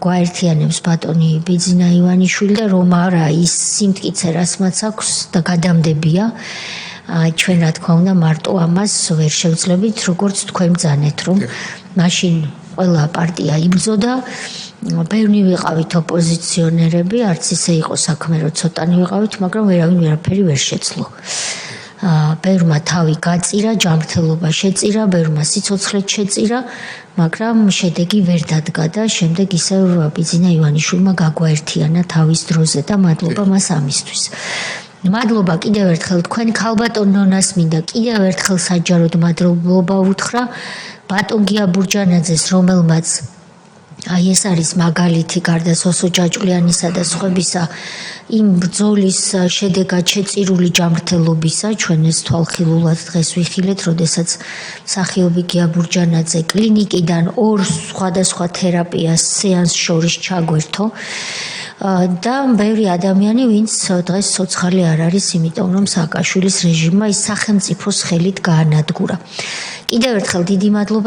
გვაერთიანებს ბატონი ბიძინა ივანიშვილი და რომ არა ის სიმტკიცე, რაც მას აქვს და გადამდებია. ჩვენ რა თქმა უნდა მარტო ამას ვერ შევძლებით, როგორც თქვენ ბრძანეთ, რომ მაშინ ყველა პარტია იბრძოდა. ბევრი ვიყავით ოპოზიციონერები, არც ისე იყო საქმე, რომ ცოტანი ვიყავით, მაგრამ ვერავინ ვერაფერი ვერ შეძლო. ბევრმა თავი გაწირა, ჯანმრთელობა შეწირა, ბევრმა სიცოცხლეც შეწირა, მაგრამ შედეგი ვერ დადგა და შემდეგ ისევ ბიძინა ივანიშვილმა გაგვაერთიანა თავის დროზე და მადლობა მას ამისთვის. მადლობა კიდევ ერთხელ თქვენ ქალბატონ ნონას მინდა კიდევ ერთხელ საჯაროდ მადლობა უთხრა ბატონ გია ბურჯანაძეს, რომელმაც აი ეს არის მაგალითი გარდა სოსო ჯაჭულიანისა და სხვებისა იმ ბრძოლის შედეგად შეწირული ჯანმრთელობისა. ჩვენ ეს თვალხილულად დღეს ვიხილეთ, როდესაც მსახიობი გია ბურჯანაძე კლინიკიდან ორ სხვადასხვა თერაპიას სეანს შორის ჩაგვერთო და ბევრი ადამიანი, ვინც დღეს სოციალი არ არის, იმიტომ რომ სააკაშვილის რეჟიმმა ის სახელმწიფოს ხელით გაანადგურა. კიდევ ერთხელ დიდი მადლობა.